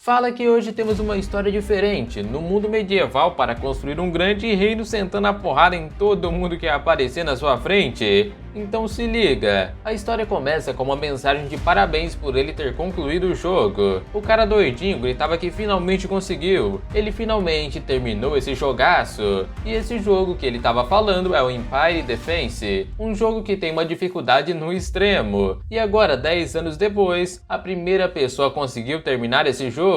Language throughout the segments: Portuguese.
Fala que hoje temos uma história diferente, no mundo medieval para construir um grande reino sentando a porrada em todo mundo que aparecer na sua frente. Então se liga, a história começa com uma mensagem de parabéns por ele ter concluído o jogo. O cara doidinho gritava que finalmente conseguiu, ele finalmente terminou esse jogaço. E esse jogo que ele estava falando é o Empire Defense, um jogo que tem uma dificuldade no extremo. E agora, 10 anos depois, a primeira pessoa conseguiu terminar esse jogo.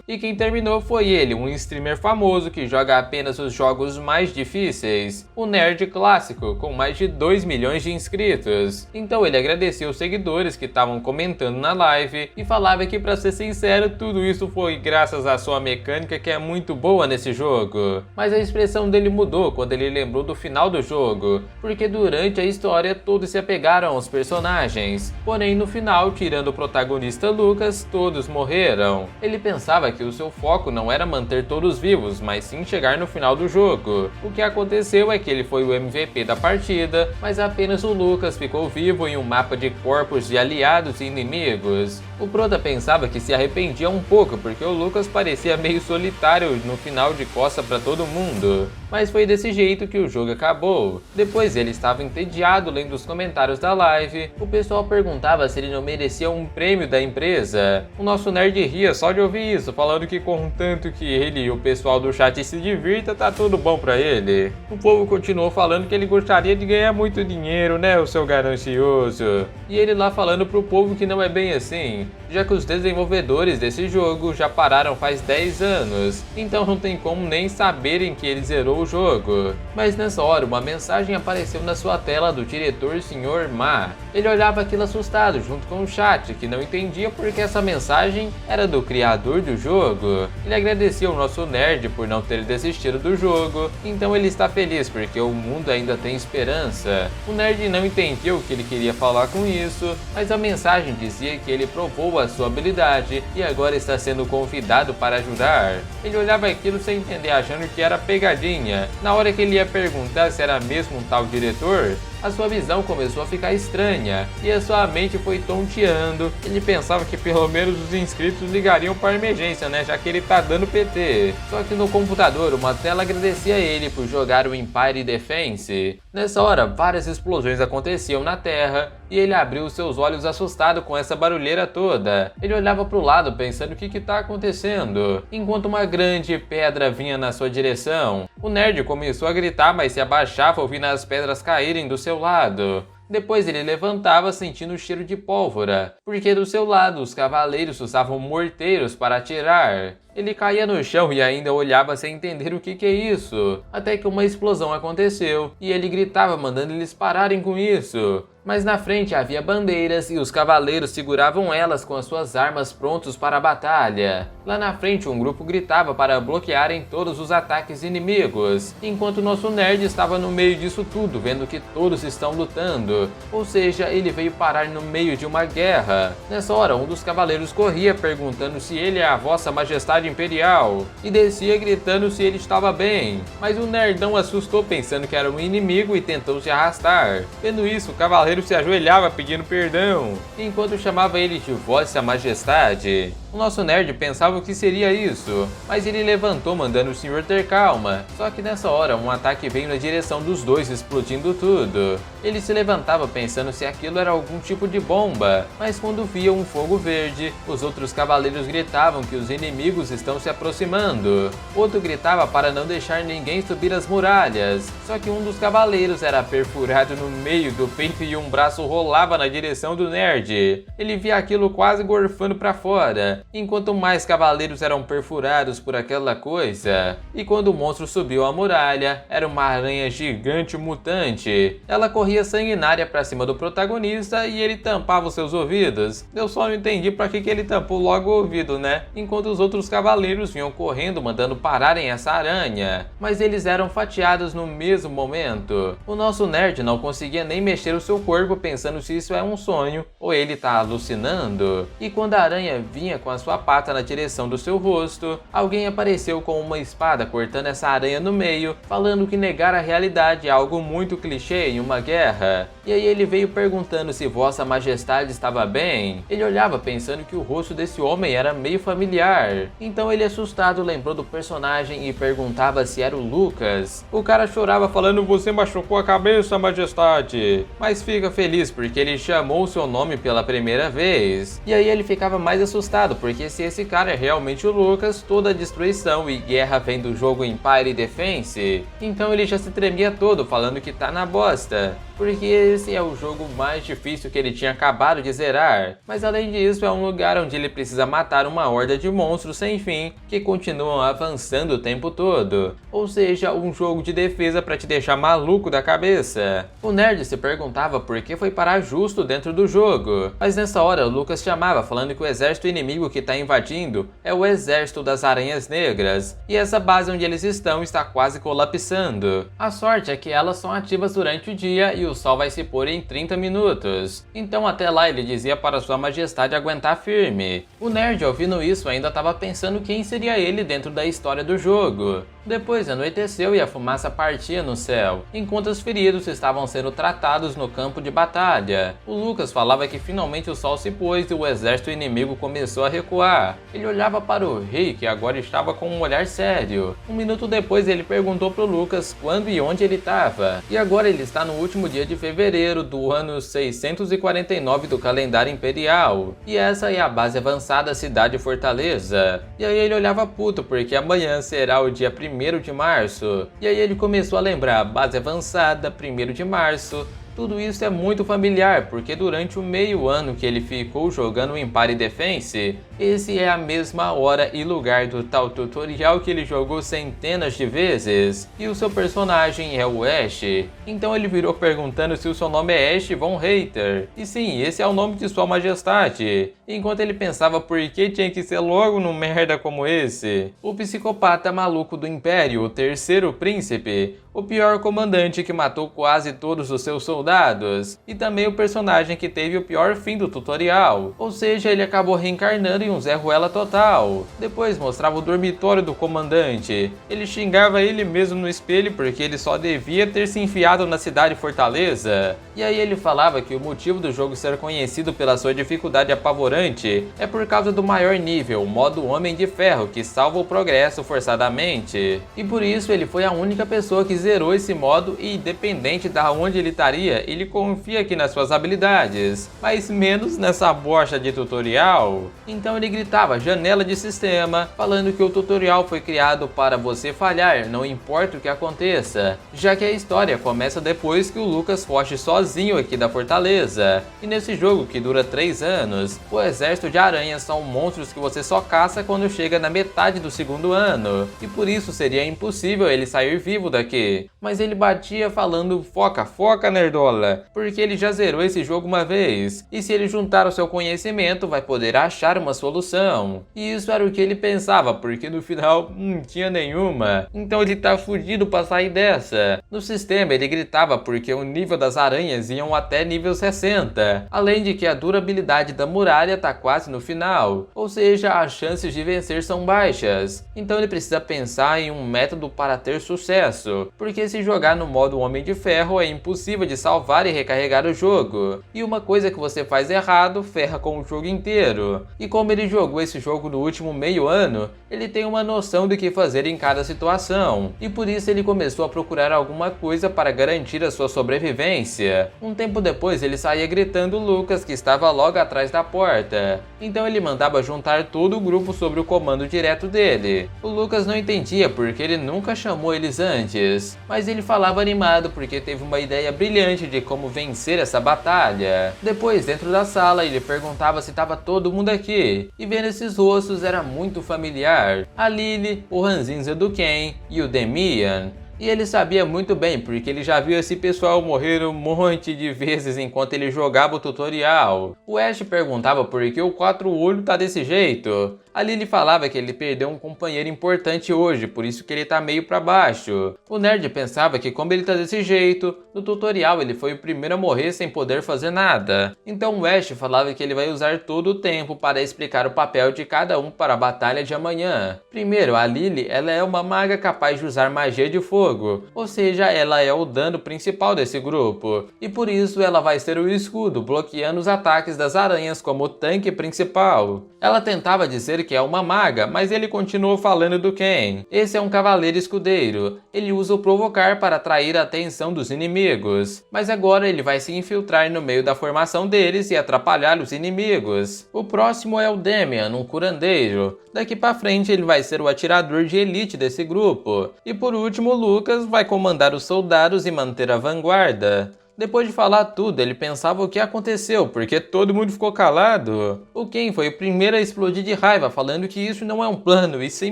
E quem terminou foi ele, um streamer famoso que joga apenas os jogos mais difíceis, o Nerd Clássico, com mais de 2 milhões de inscritos. Então ele agradeceu os seguidores que estavam comentando na live e falava que, pra ser sincero, tudo isso foi graças à sua mecânica que é muito boa nesse jogo. Mas a expressão dele mudou quando ele lembrou do final do jogo, porque durante a história todos se apegaram aos personagens, porém no final, tirando o protagonista Lucas, todos morreram. Ele pensava que o seu foco não era manter todos vivos, mas sim chegar no final do jogo. O que aconteceu é que ele foi o MVP da partida, mas apenas o Lucas ficou vivo em um mapa de corpos de aliados e inimigos. O prota pensava que se arrependia um pouco porque o Lucas parecia meio solitário no final, de costa para todo mundo. Mas foi desse jeito que o jogo acabou. Depois ele estava entediado lendo os comentários da live. O pessoal perguntava se ele não merecia um prêmio da empresa. O nosso nerd ria só de ouvir isso, falando que contanto que ele e o pessoal do chat se divirta, tá tudo bom pra ele. O povo continuou falando que ele gostaria de ganhar muito dinheiro, né, o seu ganancioso? E ele lá falando pro povo que não é bem assim, já que os desenvolvedores desse jogo já pararam faz 10 anos, então não tem como nem saberem que ele zerou o jogo. Mas nessa hora uma mensagem apareceu na sua tela do diretor Sr. Ma. Ele olhava aquilo assustado junto com o chat, que não entendia porque essa mensagem era do criador do jogo. Ele agradeceu ao nosso nerd por não ter desistido do jogo, então ele está feliz porque o mundo ainda tem esperança. O nerd não entendia o que ele queria falar com isso, mas a mensagem dizia que ele provou a sua habilidade e agora está sendo convidado para ajudar. Ele olhava aquilo sem entender, achando que era pegadinha. Na hora que ele ia perguntar se era mesmo um tal diretor, a sua visão começou a ficar estranha e a sua mente foi tonteando. Ele pensava que pelo menos os inscritos ligariam para emergência, né, já que ele tá dando PT. Só que no computador uma tela agradecia a ele por jogar o Empire Defense. Nessa hora várias explosões aconteciam na terra e ele abriu seus olhos assustado com essa barulheira toda. Ele olhava para o lado pensando o que tá acontecendo, enquanto uma grande pedra vinha na sua direção. O nerd começou a gritar, mas se abaixava ouvindo as pedras caírem do seu lado. Depois ele levantava sentindo o cheiro de pólvora, porque do seu lado os cavaleiros usavam morteiros para atirar. Ele caía no chão e ainda olhava sem entender o que é isso, até que uma explosão aconteceu e ele gritava mandando eles pararem com isso. Mas na frente havia bandeiras e os cavaleiros seguravam elas com as suas armas prontos para a batalha. Lá na frente um grupo gritava para bloquearem todos os ataques inimigos, enquanto nosso nerd estava no meio disso tudo, vendo que todos estão lutando. Ou seja, ele veio parar no meio de uma guerra. Nessa hora um dos cavaleiros corria perguntando se ele é a vossa majestade imperial e descia gritando se ele estava bem. Mas o nerdão assustou pensando que era um inimigo e tentou se arrastar. Vendo isso, o cavaleiro se ajoelhava pedindo perdão, enquanto chamava ele de Vossa Majestade. O nosso nerd pensava o que seria isso, mas ele levantou mandando o senhor ter calma. Só que nessa hora um ataque veio na direção dos dois, explodindo tudo. Ele se levantava pensando se aquilo era algum tipo de bomba, mas quando via um fogo verde, os outros cavaleiros gritavam que os inimigos estão se aproximando. Outro gritava para não deixar ninguém subir as muralhas, só que um dos cavaleiros era perfurado no meio do peito e um braço rolava na direção do nerd. Ele via aquilo quase gorfando para fora, enquanto mais cavaleiros eram perfurados por aquela coisa. E quando o monstro subiu a muralha, era uma aranha gigante mutante. Ela corria sanguinária para cima do protagonista e ele tampava os seus ouvidos. Eu só não entendi para que ele tampou logo o ouvido, né? Enquanto os outros cavaleiros vinham correndo mandando pararem essa aranha, mas eles eram fatiados no mesmo momento. O nosso nerd não conseguia nem mexer o seu corpo pensando se isso é um sonho ou ele tá alucinando. E quando a aranha vinha com a sua pata na direção do seu rosto, alguém apareceu com uma espada cortando essa aranha no meio, falando que negar a realidade é algo muito clichê em uma guerra. E aí ele veio perguntando se Vossa Majestade estava bem. Ele olhava pensando que o rosto desse homem era meio familiar. Então ele, assustado, lembrou do personagem e perguntava se era o Lucas. O cara chorava falando: "Você machucou a cabeça, Majestade." Mas fica feliz porque ele chamou o seu nome pela primeira vez. E aí ele ficava mais assustado, porque se esse cara é realmente o Lucas, toda a destruição e guerra vem do jogo Empire Defense. Então ele já se tremia todo, falando que tá na bosta, porque esse é o jogo mais difícil que ele tinha acabado de zerar. Mas além disso, é um lugar onde ele precisa matar uma horda de monstros sem fim, que continuam avançando o tempo todo. Ou seja, um jogo de defesa pra te deixar maluco da cabeça. O nerd se perguntava por que foi parar justo dentro do jogo. Mas nessa hora, o Lucas chamava, falando que o exército inimigo que tá invadindo é o exército das Aranhas Negras, e essa base onde eles estão está quase colapsando. A sorte é que elas são ativas durante o dia e o sol vai se pôr em 30 minutos. Então até lá ele dizia para Sua Majestade aguentar firme. O nerd, ouvindo isso, ainda estava pensando quem seria ele dentro da história do jogo. Depois anoiteceu e a fumaça partia no céu, enquanto os feridos estavam sendo tratados no campo de batalha. O Lucas falava que finalmente o sol se pôs e o exército inimigo começou a recuar. Ele olhava para o rei, que agora estava com um olhar sério. Um minuto depois ele perguntou pro Lucas quando e onde ele estava. E agora ele está no último dia de fevereiro do ano 649 do calendário imperial. E essa é a base avançada Cidade Fortaleza. E aí ele olhava puto porque amanhã será o dia 1º de março. E aí ele começou a lembrar: base avançada, 1º de março. Tudo isso é muito familiar, porque durante o meio ano que ele ficou jogando Empire Defense, esse é a mesma hora e lugar do tal tutorial que ele jogou centenas de vezes. E o seu personagem é o Ash. Então ele virou perguntando se o seu nome é Ash von Hater. E sim, esse é o nome de Sua Majestade. Enquanto ele pensava por que tinha que ser logo num merda como esse. O psicopata maluco do Império, o terceiro príncipe, o pior comandante que matou quase todos os seus soldados, e também o personagem que teve o pior fim do tutorial, ou seja, ele acabou reencarnando em um Zé Ruela total. Depois mostrava o dormitório do comandante, ele xingava ele mesmo no espelho porque ele só devia ter se enfiado na cidade Fortaleza, e aí ele falava que o motivo do jogo ser conhecido pela sua dificuldade apavorante é por causa do maior nível, o modo Homem de Ferro, que salva o progresso forçadamente, e por isso ele foi a única pessoa que zerou esse modo e, independente da onde ele estaria, ele confia aqui nas suas habilidades, mas menos nessa bosta de tutorial. Então ele gritava janela de sistema, falando que o tutorial foi criado para você falhar, não importa o que aconteça, já que a história começa depois que o Lucas foge sozinho aqui da fortaleza. E nesse jogo, que dura 3 anos, o exército de aranhas são monstros que você só caça quando chega na metade do 2º ano, e por isso seria impossível ele sair vivo daqui. Mas ele batia falando: foca, foca, nerdola, porque ele já zerou esse jogo uma vez, e se ele juntar o seu conhecimento vai poder achar uma solução. E isso era o que ele pensava, porque no final não tinha nenhuma, então ele tá fudido pra sair dessa. No sistema ele gritava porque o nível das aranhas iam até nível 60, além de que a durabilidade da muralha tá quase no final, ou seja, as chances de vencer são baixas. Então ele precisa pensar em um método para ter sucesso, porque se jogar no modo Homem de Ferro é impossível de salvar e recarregar o jogo, e uma coisa que você faz errado ferra com o jogo inteiro. E como ele jogou esse jogo no último meio ano, ele tem uma noção do que fazer em cada situação, e por isso ele começou a procurar alguma coisa para garantir a sua sobrevivência. Um tempo depois ele saía gritando o Lucas, que estava logo atrás da porta, então ele mandava juntar todo o grupo sobre o comando direto dele. O Lucas não entendia porque ele nunca chamou eles antes, mas ele falava animado porque teve uma ideia brilhante de como vencer essa batalha. Depois, dentro da sala, ele perguntava se estava todo mundo aqui, e vendo esses rostos era muito familiar: a Lily, o Ranzinza do Ken e o Demian. E ele sabia muito bem, porque ele já viu esse pessoal morrer um monte de vezes enquanto ele jogava o tutorial. O Ash perguntava por que o 4 olho tá desse jeito, A Lily falava que ele perdeu um companheiro importante hoje, por isso que ele tá meio pra baixo. O nerd pensava que como ele tá desse jeito, no tutorial ele foi o primeiro a morrer sem poder fazer nada. Então o Ash falava que ele vai usar todo o tempo para explicar o papel de cada um para a batalha de amanhã. Primeiro, a Lily, ela é uma maga capaz de usar magia de fogo, ou seja, ela é o dano principal desse grupo, e por isso ela vai ser o escudo, bloqueando os ataques das aranhas como tanque principal. Ela tentava dizer que é uma maga, mas ele continuou falando do Ken. Esse é um cavaleiro escudeiro, ele usa o provocar para atrair a atenção dos inimigos, mas agora ele vai se infiltrar no meio da formação deles e atrapalhar os inimigos. O próximo é o Damian, um curandeiro. Daqui pra frente ele vai ser o atirador de elite desse grupo. E por último, o Lucas vai comandar os soldados e manter a vanguarda. Depois de falar tudo, ele pensava o que aconteceu, porque todo mundo ficou calado. O Ken foi o primeiro a explodir de raiva, falando que isso não é um plano, e sim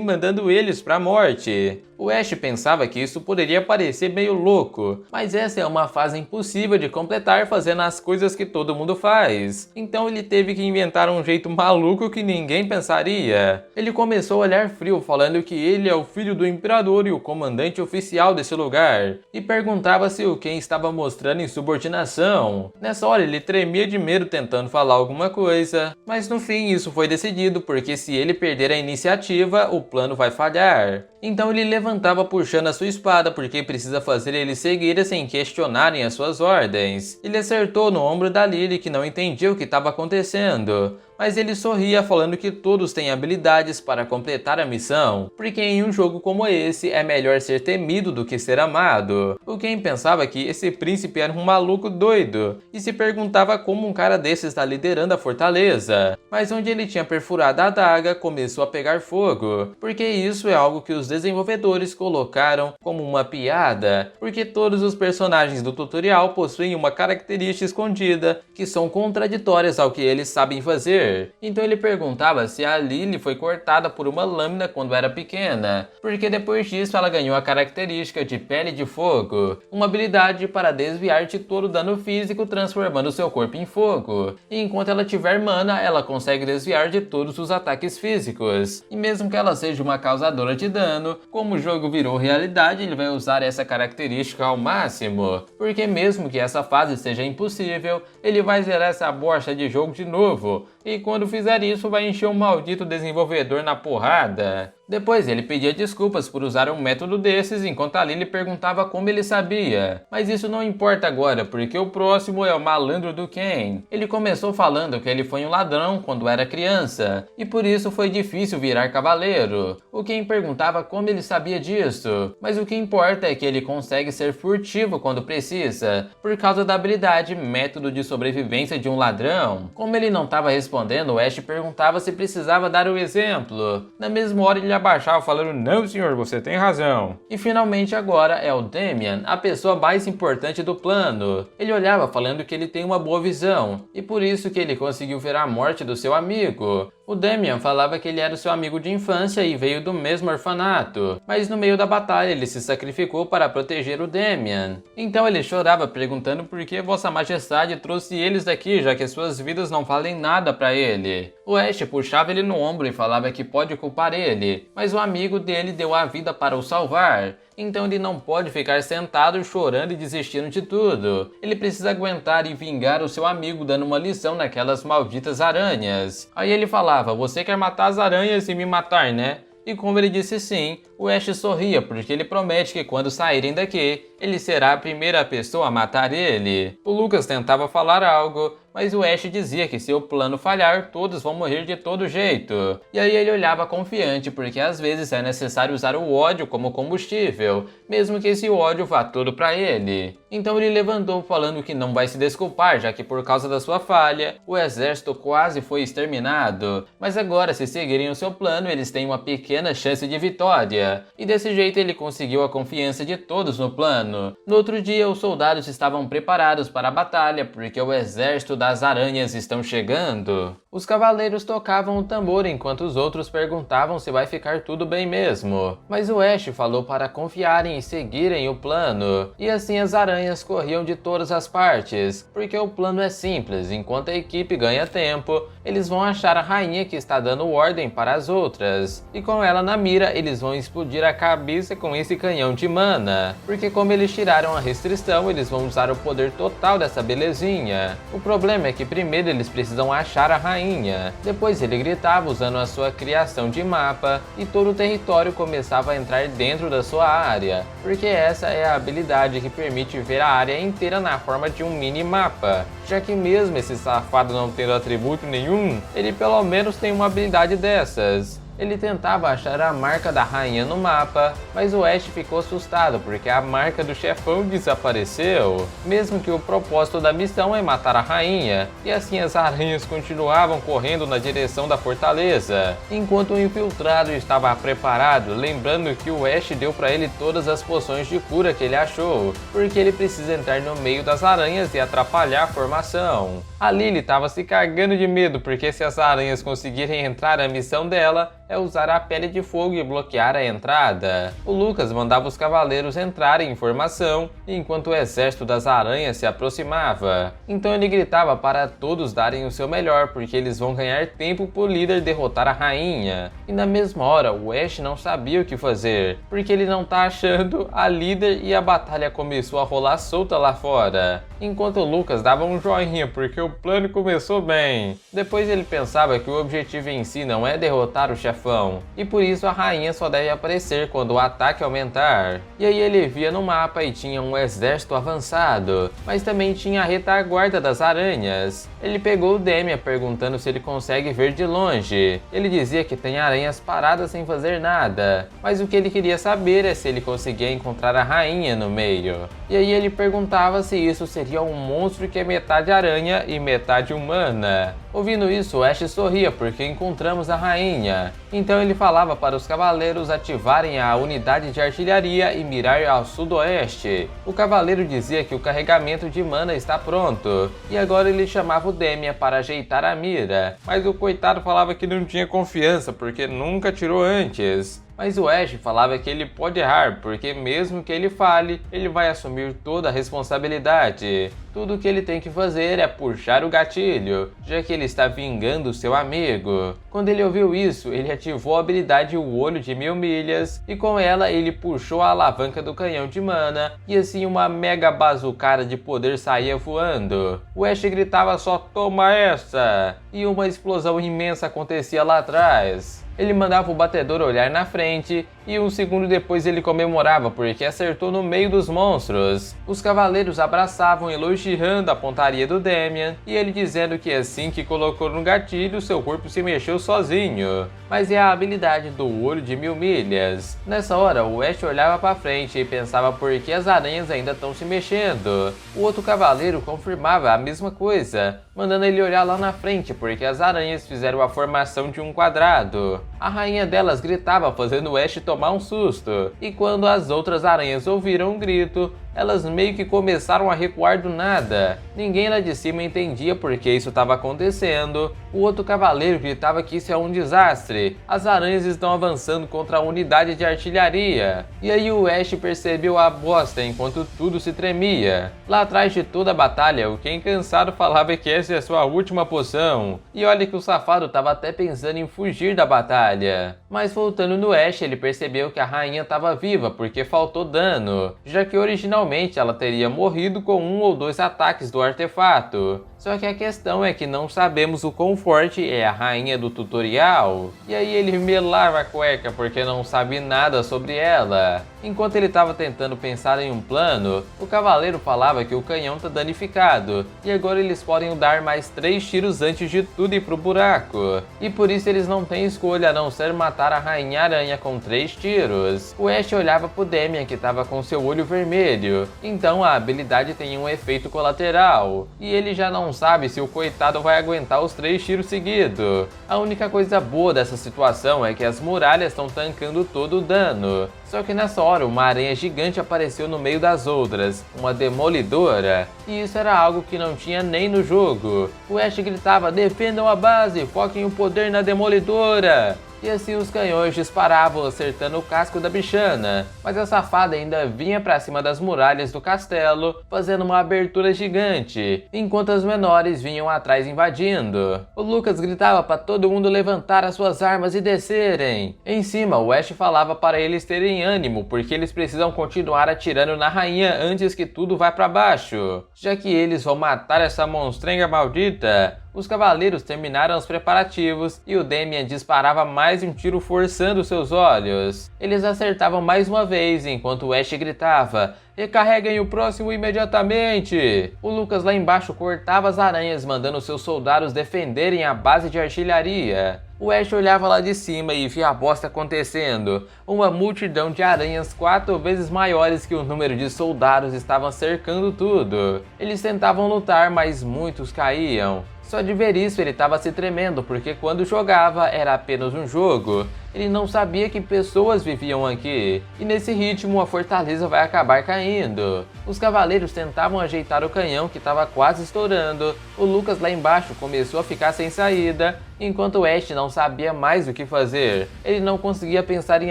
mandando eles pra morte. O Ash pensava que isso poderia parecer meio louco, mas essa é uma fase impossível de completar fazendo as coisas que todo mundo faz. Então ele teve que inventar um jeito maluco que ninguém pensaria. Ele começou a olhar frio, falando que ele é o filho do imperador e o comandante oficial desse lugar, e perguntava se o Ken estava mostrando insubordinação. Nessa hora ele tremia de medo tentando falar alguma coisa, mas no fim isso foi decidido porque se ele perder a iniciativa, o plano vai falhar. Então ele levantava puxando a sua espada porque precisa fazer eles seguirem sem questionarem as suas ordens. Ele acertou no ombro da Lily que não entendia o que estava acontecendo, mas ele sorria falando que todos têm habilidades para completar a missão, porque em um jogo como esse é melhor ser temido do que ser amado. O Ken pensava que esse príncipe era um maluco doido e se perguntava como um cara desse está liderando a fortaleza, mas onde ele tinha perfurado a adaga começou a pegar fogo, porque isso é algo que os desenvolvedores colocaram como uma piada, porque todos os personagens do tutorial possuem uma característica escondida que são contraditórias ao que eles sabem fazer. Então ele perguntava se a Lily foi cortada por uma lâmina quando era pequena, porque depois disso ela ganhou a característica de pele de fogo, uma habilidade para desviar de todo dano físico transformando seu corpo em fogo. E enquanto ela tiver mana, ela consegue desviar de todos os ataques físicos, e mesmo que ela seja uma causadora de dano, como o jogo virou realidade, ele vai usar essa característica ao máximo, porque mesmo que essa fase seja impossível, ele vai zerar essa bosta de jogo de novo, e quando fizer isso vai encher o maldito desenvolvedor na porrada. Depois ele pedia desculpas por usar um método desses, enquanto a Lily perguntava como ele sabia. Mas isso não importa agora, porque o próximo é o malandro do Ken. Ele começou falando que ele foi um ladrão quando era criança, e por isso foi difícil virar cavaleiro. O Ken perguntava como ele sabia disso, mas o que importa é que ele consegue ser furtivo quando precisa, por causa da habilidade método de sobrevivência de um ladrão. Como ele não estava respondendo, o Ash perguntava se precisava dar o exemplo. Na mesma hora ele abaixava falando, não senhor, você tem razão. E finalmente agora é o Damian, a pessoa mais importante do plano. Ele olhava falando que ele tem uma boa visão, e por isso que ele conseguiu ver a morte do seu amigo. O Damian falava que ele era seu amigo de infância e veio do mesmo orfanato, mas no meio da batalha ele se sacrificou para proteger o Damian. Então ele chorava perguntando por que Vossa Majestade trouxe eles daqui, já que suas vidas não valem nada para ele. O Ash puxava ele no ombro e falava que pode culpar ele, mas o amigo dele deu a vida para o salvar. Então ele não pode ficar sentado chorando e desistindo de tudo. Ele precisa aguentar e vingar o seu amigo dando uma lição naquelas malditas aranhas. Aí ele falava, você quer matar as aranhas e me matar, né? E como ele disse sim, o Ash sorria porque ele promete que quando saírem daqui, ele será a primeira pessoa a matar ele. O Lucas tentava falar algo, mas o Ash dizia que se o plano falhar, todos vão morrer de todo jeito. E aí ele olhava confiante, porque às vezes é necessário usar o ódio como combustível, mesmo que esse ódio vá todo pra ele. Então ele levantou falando que não vai se desculpar, já que por causa da sua falha, o exército quase foi exterminado. Mas agora, se seguirem o seu plano, eles têm uma pequena chance de vitória. luta, e desse jeito ele conseguiu a confiança de todos no plano. No outro dia, os soldados estavam preparados para a batalha porque o exército das aranhas estão chegando. Os cavaleiros tocavam o tambor enquanto os outros perguntavam se vai ficar tudo bem mesmo, mas o Ash falou para confiarem e seguirem o plano, e assim as aranhas corriam de todas as partes, porque o plano é simples: enquanto a equipe ganha tempo, eles vão achar a rainha que está dando ordem para as outras, e com ela na mira eles vão explodir a cabeça com esse canhão de mana, porque como eles tiraram a restrição, eles vão usar o poder total dessa belezinha. O problema é que primeiro eles precisam achar a rainha, depois ele gritava usando a sua criação de mapa, e todo o território começava a entrar dentro da sua área, porque essa é a habilidade que permite ver a área inteira na forma de um mini mapa, já que mesmo esse safado não tendo atributo nenhum, ele pelo menos tem uma habilidade dessas. Ele tentava achar a marca da rainha no mapa, mas o Ash ficou assustado porque a marca do chefão desapareceu, mesmo que o propósito da missão é matar a rainha, e assim as aranhas continuavam correndo na direção da fortaleza, enquanto o infiltrado estava preparado, lembrando que o Ash deu para ele todas as poções de cura que ele achou, porque ele precisa entrar no meio das aranhas e atrapalhar a formação. A Lily estava se cagando de medo porque se as aranhas conseguirem entrar, a missão dela é usar a pele de fogo e bloquear a entrada. O Lucas mandava os cavaleiros entrarem em formação enquanto o exército das aranhas se aproximava. Então ele gritava para todos darem o seu melhor, porque eles vão ganhar tempo pro líder derrotar a rainha. E na mesma hora, o Ash não sabia o que fazer, porque ele não tá achando a líder e a batalha começou a rolar solta lá fora. Enquanto o Lucas dava um joinha porque o plano começou bem. Depois ele pensava que o objetivo em si não é derrotar o chefão, e por isso a rainha só deve aparecer quando o ataque aumentar. E aí ele via no mapa e tinha um exército avançado, mas também tinha a retaguarda das aranhas. Ele pegou o Demian perguntando se ele consegue ver de longe. Ele dizia que tem aranhas paradas sem fazer nada, mas o que ele queria saber é se ele conseguia encontrar a rainha no meio. E aí ele perguntava se isso seria um monstro que é metade aranha e metade humana. Ouvindo isso, o Ash sorria porque encontramos a rainha. Então ele falava para os cavaleiros ativarem a unidade de artilharia e mirar ao sudoeste. O cavaleiro dizia que o carregamento de mana está pronto, e agora ele chamava o Demian para ajeitar a mira, mas o coitado falava que não tinha confiança porque nunca tirou antes. Mas o Ash falava que ele pode errar, porque mesmo que ele fale, ele vai assumir toda a responsabilidade. Tudo o que ele tem que fazer é puxar o gatilho, já que ele está vingando seu amigo. Quando ele ouviu isso, ele ativou a habilidade O Olho de 1000 milhas, e com ela ele puxou a alavanca do canhão de mana, e assim uma mega bazucada de poder saía voando. O Ash gritava só "toma essa!" e uma explosão imensa acontecia lá atrás. Ele mandava o batedor olhar na frente e um segundo depois ele comemorava porque acertou no meio dos monstros. Os cavaleiros abraçavam elogiando a pontaria do Demian e ele dizendo que assim que colocou no gatilho seu corpo se mexeu sozinho. Mas é a habilidade do Olho de 1000 milhas. Nessa hora o Ash olhava para frente e pensava por que as aranhas ainda estão se mexendo. O outro cavaleiro confirmava a mesma coisa, mandando ele olhar lá na frente porque as aranhas fizeram a formação de um quadrado. A rainha delas gritava fazendo o Ash tomar um susto, e quando as outras aranhas ouviram o grito, elas meio que começaram a recuar do nada. Ninguém lá de cima entendia por que isso estava acontecendo. O outro cavaleiro gritava que isso é um desastre. As aranhas estão avançando contra a unidade de artilharia. E aí o Ash percebeu a bosta enquanto tudo se tremia. Lá atrás de toda a batalha, o Ken cansado falava que essa é a sua última poção. E olha que o safado estava até pensando em fugir da batalha. Mas voltando no Ash, ele percebeu que a rainha estava viva porque faltou dano, já que originalmente ela teria morrido com 1 ou 2 ataques do artefato. Só que a questão é que não sabemos o quão forte é a rainha do tutorial. E aí ele melava a cueca porque não sabe nada sobre ela. Enquanto ele estava tentando pensar em um plano, o cavaleiro falava que o canhão está danificado e agora eles podem dar mais 3 tiros antes de tudo ir pro buraco. E por isso eles não têm escolha a não ser matar matar a Rainha Aranha com 3 tiros. O Ash olhava pro Damian, que estava com seu olho vermelho, então a habilidade tem um efeito colateral, e ele já não sabe se o coitado vai aguentar os 3 tiros seguidos. A única coisa boa dessa situação é que as muralhas estão tancando todo o dano. Só que nessa hora uma aranha gigante apareceu no meio das outras, uma demolidora, e isso era algo que não tinha nem no jogo. O Ash gritava: defendam a base, foquem o poder na demolidora! E assim os canhões disparavam, acertando o casco da bichana, mas a safada ainda vinha pra cima das muralhas do castelo, fazendo uma abertura gigante, enquanto as menores vinham atrás invadindo. O Lucas gritava para todo mundo levantar as suas armas e descerem. Em cima, o Ash falava para eles terem ânimo, porque eles precisam continuar atirando na rainha antes que tudo vá para baixo, já que eles vão matar essa monstrenga maldita. Os cavaleiros terminaram os preparativos e o Damian disparava mais um tiro forçando seus olhos. Eles acertavam mais uma vez enquanto o Ash gritava: recarreguem o próximo imediatamente! O Lucas lá embaixo cortava as aranhas, mandando seus soldados defenderem a base de artilharia. O Ash olhava lá de cima e via a bosta acontecendo. Uma multidão de aranhas 4 vezes maiores que o número de soldados estavam cercando tudo. Eles tentavam lutar, mas muitos caíam. Só de ver isso ele estava se tremendo, porque quando jogava era apenas um jogo. Ele não sabia que pessoas viviam aqui, e nesse ritmo a fortaleza vai acabar caindo. Os cavaleiros tentavam ajeitar o canhão que estava quase estourando. O Lucas lá embaixo começou a ficar sem saída, enquanto o Ash não sabia mais o que fazer. Ele não conseguia pensar em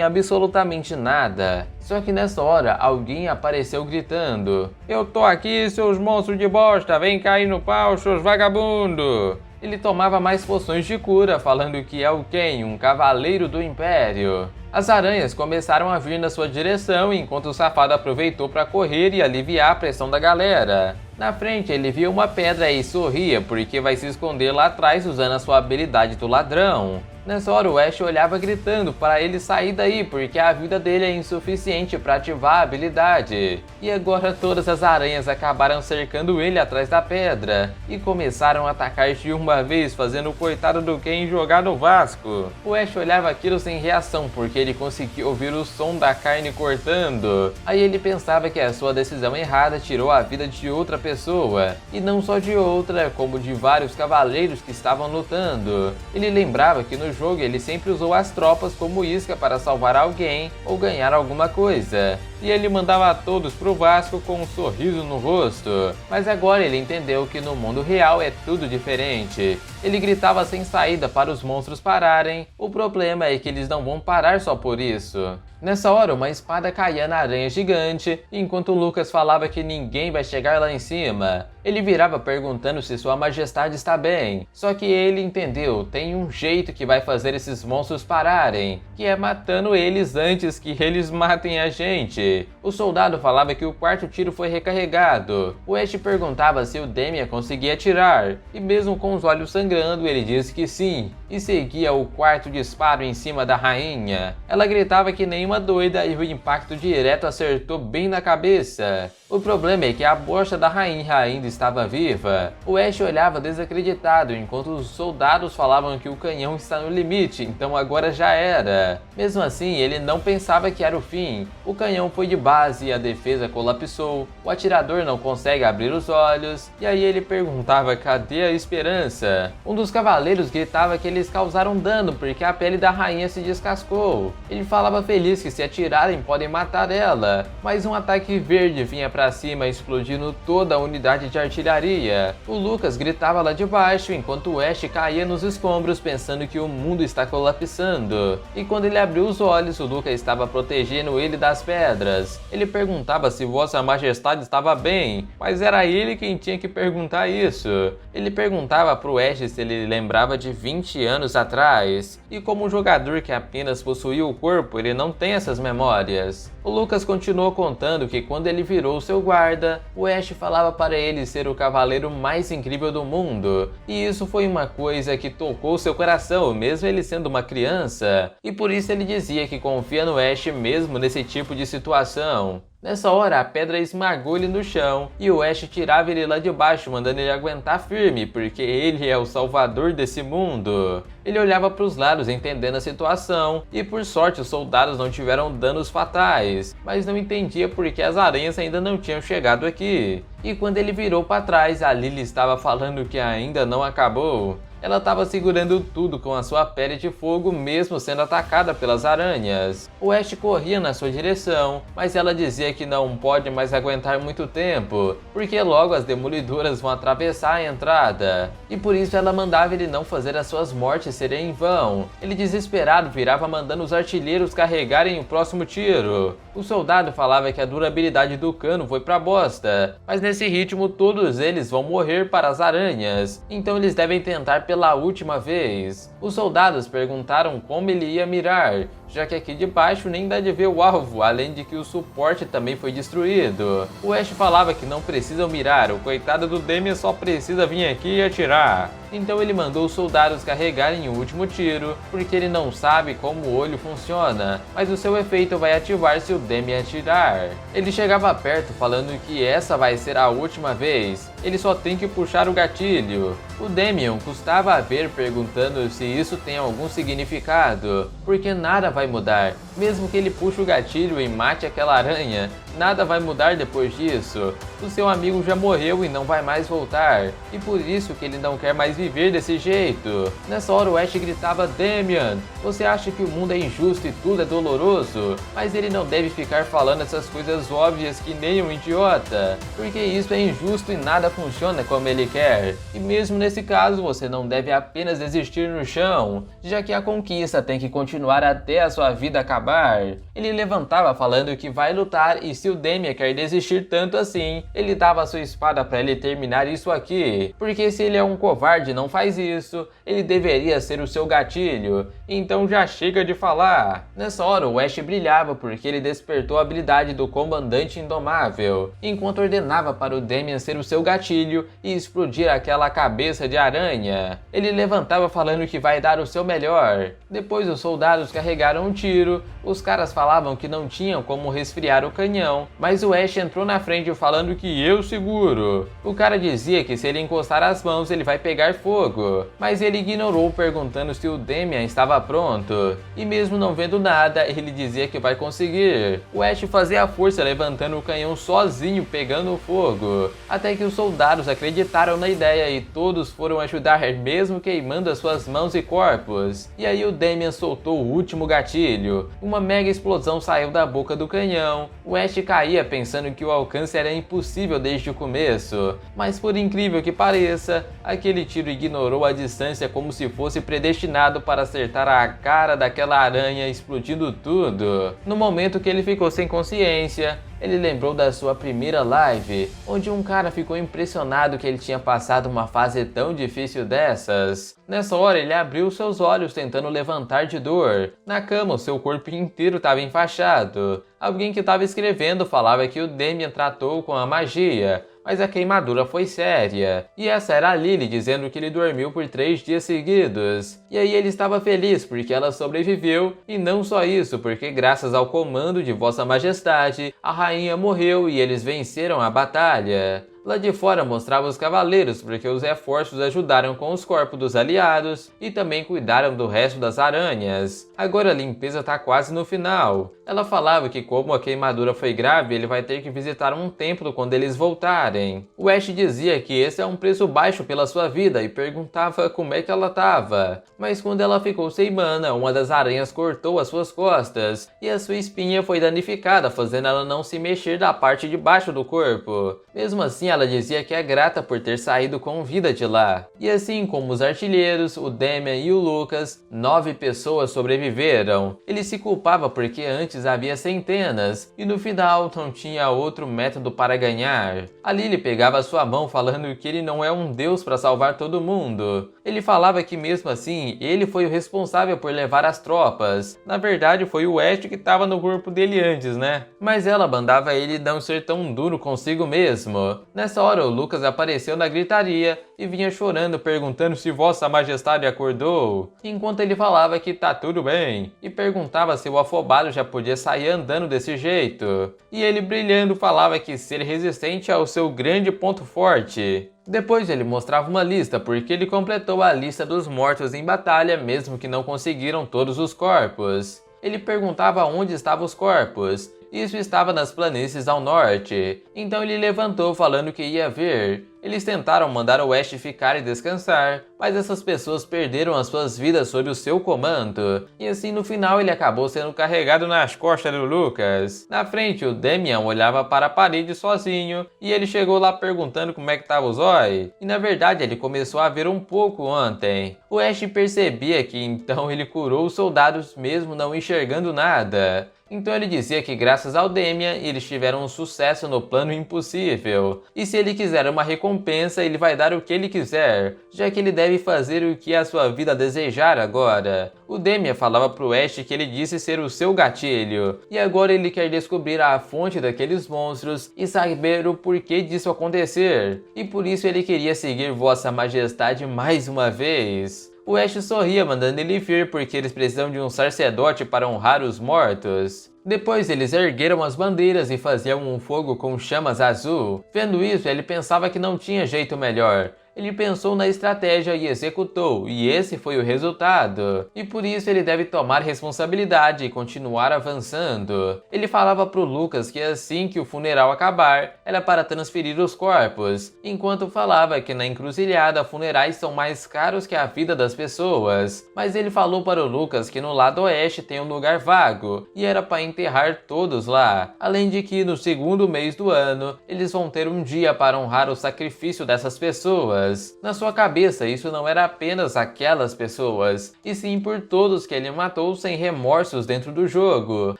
absolutamente nada. Só que nessa hora alguém apareceu gritando: eu tô aqui, seus monstros de bosta, vem cair no pau, seus vagabundos! Ele tomava mais poções de cura, falando que é o Ken, um cavaleiro do Império. As aranhas começaram a vir na sua direção, enquanto o safado aproveitou para correr e aliviar a pressão da galera. Na frente ele viu uma pedra e sorria, porque vai se esconder lá atrás usando a sua habilidade do ladrão. Nessa hora o Ash olhava gritando para ele sair daí, porque a vida dele é insuficiente para ativar a habilidade. E agora todas as aranhas acabaram cercando ele atrás da pedra, e começaram a atacar de uma vez, fazendo o coitado do Ken jogar no Vasco. O Ash olhava aquilo sem reação, porque ele conseguia ouvir o som da carne cortando. Aí ele pensava que a sua decisão errada tirou a vida de outra pessoa, e não só de outra, como de vários cavaleiros que estavam lutando. Ele lembrava que no jogo ele sempre usou as tropas como isca para salvar alguém ou ganhar alguma coisa, e ele mandava todos pro Vasco com um sorriso no rosto. Mas agora ele entendeu que no mundo real é tudo diferente. Ele gritava sem saída para os monstros pararem. O problema é que eles não vão parar só por isso. Nessa hora, uma espada caía na aranha gigante, enquanto o Lucas falava que ninguém vai chegar lá em cima. Ele virava perguntando se sua majestade está bem. Só que ele entendeu, tem um jeito que vai fazer esses monstros pararem, que é matando eles antes que eles matem a gente. O soldado falava que o quarto tiro foi recarregado. O Ash perguntava se o Damian conseguia atirar, e mesmo com os olhos sangrando, ele disse que sim, e seguia o quarto disparo em cima da rainha. Ela gritava que nem uma doida e o impacto direto acertou bem na cabeça. O problema é que a bosta da rainha ainda estava viva. O Ash olhava desacreditado, enquanto os soldados falavam que o canhão está no limite, então agora já era. Mesmo assim, ele não pensava que era o fim. O canhão foi de base e a defesa colapsou. O atirador não consegue abrir os olhos, e aí ele perguntava cadê a esperança. Um dos cavaleiros gritava que eles causaram dano porque a pele da rainha se descascou. Ele falava feliz que se atirarem podem matar ela, mas um ataque verde vinha pra cima, explodindo toda a unidade de artilharia. O Lucas gritava lá de baixo, enquanto o Ash caía nos escombros pensando que o mundo está colapsando. E quando ele abriu os olhos, o Lucas estava protegendo ele das pedras. Ele perguntava se Vossa Majestade estava bem, mas era ele quem tinha que perguntar isso. Ele perguntava pro Ash se ele lembrava de 20 anos atrás, e como um jogador que apenas possuía o corpo, ele não tem essas memórias. O Lucas continuou contando que quando ele virou seu guarda, o Ash falava para ele ser o cavaleiro mais incrível do mundo, e isso foi uma coisa que tocou seu coração, mesmo ele sendo uma criança, e por isso ele dizia que confia no Ash mesmo nesse tipo de situação. Nessa hora, a pedra esmagou ele no chão e o Ash tirava ele lá de baixo, mandando ele aguentar firme, porque ele é o salvador desse mundo. Ele olhava para os lados entendendo a situação e por sorte os soldados não tiveram danos fatais, mas não entendia por que as aranhas ainda não tinham chegado aqui. E quando ele virou para trás, a Lily estava falando que ainda não acabou. Ela estava segurando tudo com a sua pele de fogo mesmo sendo atacada pelas aranhas. O Ash corria na sua direção, mas ela dizia que não pode mais aguentar muito tempo, porque logo as demolidoras vão atravessar a entrada. E por isso ela mandava ele não fazer as suas mortes serem em vão. Ele desesperado virava mandando os artilheiros carregarem o próximo tiro. O soldado falava que a durabilidade do cano foi pra bosta, mas nesse ritmo todos eles vão morrer para as aranhas, então eles devem tentar pela última vez. Os soldados perguntaram como ele ia mirar, já que aqui de baixo nem dá de ver o alvo, além de que o suporte também foi destruído. O Ash falava que não precisam mirar, o coitado do Damian só precisa vir aqui e atirar. Então ele mandou os soldados carregarem o último tiro, porque ele não sabe como o olho funciona, mas o seu efeito vai ativar se o Damian atirar. Ele chegava perto falando que essa vai ser a última vez, ele só tem que puxar o gatilho. O Damian custava a ver perguntando se isso tem algum significado, porque nada vai mudar. Mesmo que ele puxe o gatilho e mate aquela aranha, nada vai mudar depois disso. O seu amigo já morreu e não vai mais voltar, e por isso que ele não quer mais viver desse jeito. Nessa hora o Ash gritava: Damian, você acha que o mundo é injusto e tudo é doloroso? Mas ele não deve ficar falando essas coisas óbvias que nem um idiota, porque isso é injusto e nada funciona como ele quer. E mesmo nesse caso você não deve apenas desistir no chão, já que a conquista tem que continuar até a sua vida acabar. Ele levantava falando que vai lutar e se o Damian quer desistir tanto assim, ele dava sua espada para ele terminar isso aqui, porque se ele é um covarde e não faz isso, ele deveria ser o seu gatilho, então já chega de falar. Nessa hora o Ash brilhava porque ele despertou a habilidade do comandante indomável, enquanto ordenava para o Damian ser o seu gatilho e explodir aquela cabeça de aranha. Ele levantava falando que vai dar o seu melhor. Depois os soldados carregaram um tiro, os caras falavam que não tinham como resfriar o canhão, mas o Ash entrou na frente falando que eu seguro. O cara dizia que se ele encostar as mãos ele vai pegar fogo, mas ele ignorou perguntando se o Damian estava pronto. E mesmo não vendo nada, ele dizia que vai conseguir. O Ash fazia a força levantando o canhão sozinho pegando fogo, até que os soldados acreditaram na ideia e todos foram ajudar mesmo queimando as suas mãos e corpos. E aí o Damian soltou o último gatilho. Uma mega explosão saiu da boca do canhão. O Ash caía pensando que o alcance era impossível desde o começo, mas por incrível que pareça, aquele tiro ignorou a distância como se fosse predestinado para acertar a cara daquela aranha, explodindo tudo. No momento que ele ficou sem consciência, ele lembrou da sua primeira live, onde um cara ficou impressionado que ele tinha passado uma fase tão difícil dessas. Nessa hora ele abriu seus olhos tentando levantar de dor. Na cama o seu corpo inteiro estava enfaixado. Alguém que estava escrevendo falava que o Damian tratou com a magia, mas a queimadura foi séria. E essa era a Lily dizendo que ele dormiu por 3 dias seguidos. E aí ele estava feliz porque ela sobreviveu, e não só isso, porque graças ao comando de Vossa Majestade, a rainha morreu e eles venceram a batalha. Lá de fora mostrava os cavaleiros, porque os reforços ajudaram com os corpos dos aliados e também cuidaram do resto das aranhas. Agora a limpeza tá quase no final. Ela falava que como a queimadura foi grave, ele vai ter que visitar um templo quando eles voltarem. O Ash dizia que esse é um preço baixo pela sua vida e perguntava como é que ela tava. Mas quando ela ficou sem mana, uma das aranhas cortou as suas costas e a sua espinha foi danificada, fazendo ela não se mexer da parte de baixo do corpo. Mesmo assim, ela dizia que é grata por ter saído com vida de lá. E assim como os artilheiros, o Damian e o Lucas, 9 pessoas sobreviveram. Ele se culpava porque antes havia centenas, e no final não tinha outro método para ganhar. A Lily pegava sua mão falando que ele não é um deus para salvar todo mundo. Ele falava que mesmo assim, ele foi o responsável por levar as tropas. Na verdade foi o Ash que estava no corpo dele antes, né? Mas ela mandava ele não ser tão duro consigo mesmo. Nessa hora, o Lucas apareceu na gritaria e vinha chorando, perguntando se Vossa Majestade acordou, enquanto ele falava que tá tudo bem, e perguntava se o afobado já podia sair andando desse jeito. E ele, brilhando, falava que ser resistente é o seu grande ponto forte. Depois ele mostrava uma lista, porque ele completou a lista dos mortos em batalha, mesmo que não conseguiram todos os corpos. Ele perguntava onde estavam os corpos. Isso estava nas planícies ao norte. Então ele levantou falando que ia ver. Eles tentaram mandar o Ash ficar e descansar, mas essas pessoas perderam as suas vidas sob o seu comando. E assim no final ele acabou sendo carregado nas costas do Lucas. Na frente o Damian olhava para a parede sozinho e ele chegou lá perguntando como é que estava o Zoe. E na verdade ele começou a ver um pouco ontem. O Ash percebia que então ele curou os soldados mesmo não enxergando nada. Então ele dizia que graças ao Damian eles tiveram um sucesso no plano impossível. E se ele quiser uma recompensa, ele vai dar o que ele quiser, já que ele deve fazer o que a sua vida desejar agora. O Damian falava pro Ash que ele disse ser o seu gatilho, e agora ele quer descobrir a fonte daqueles monstros e saber o porquê disso acontecer. E por isso ele queria seguir Vossa Majestade mais uma vez. O Ash sorria mandando ele vir porque eles precisam de um sacerdote para honrar os mortos. Depois eles ergueram as bandeiras e faziam um fogo com chamas azul. Vendo isso, ele pensava que não tinha jeito melhor. Ele pensou na estratégia e executou, e esse foi o resultado. E por isso ele deve tomar responsabilidade e continuar avançando. Ele falava pro Lucas que assim que o funeral acabar, era para transferir os corpos, enquanto falava que na encruzilhada funerais são mais caros que a vida das pessoas. Mas ele falou para o Lucas que no lado oeste tem um lugar vago, e era para enterrar todos lá. Além de que no segundo mês do ano, eles vão ter um dia para honrar o sacrifício dessas pessoas. Na sua cabeça, isso não era apenas aquelas pessoas, e sim por todos que ele matou sem remorsos dentro do jogo.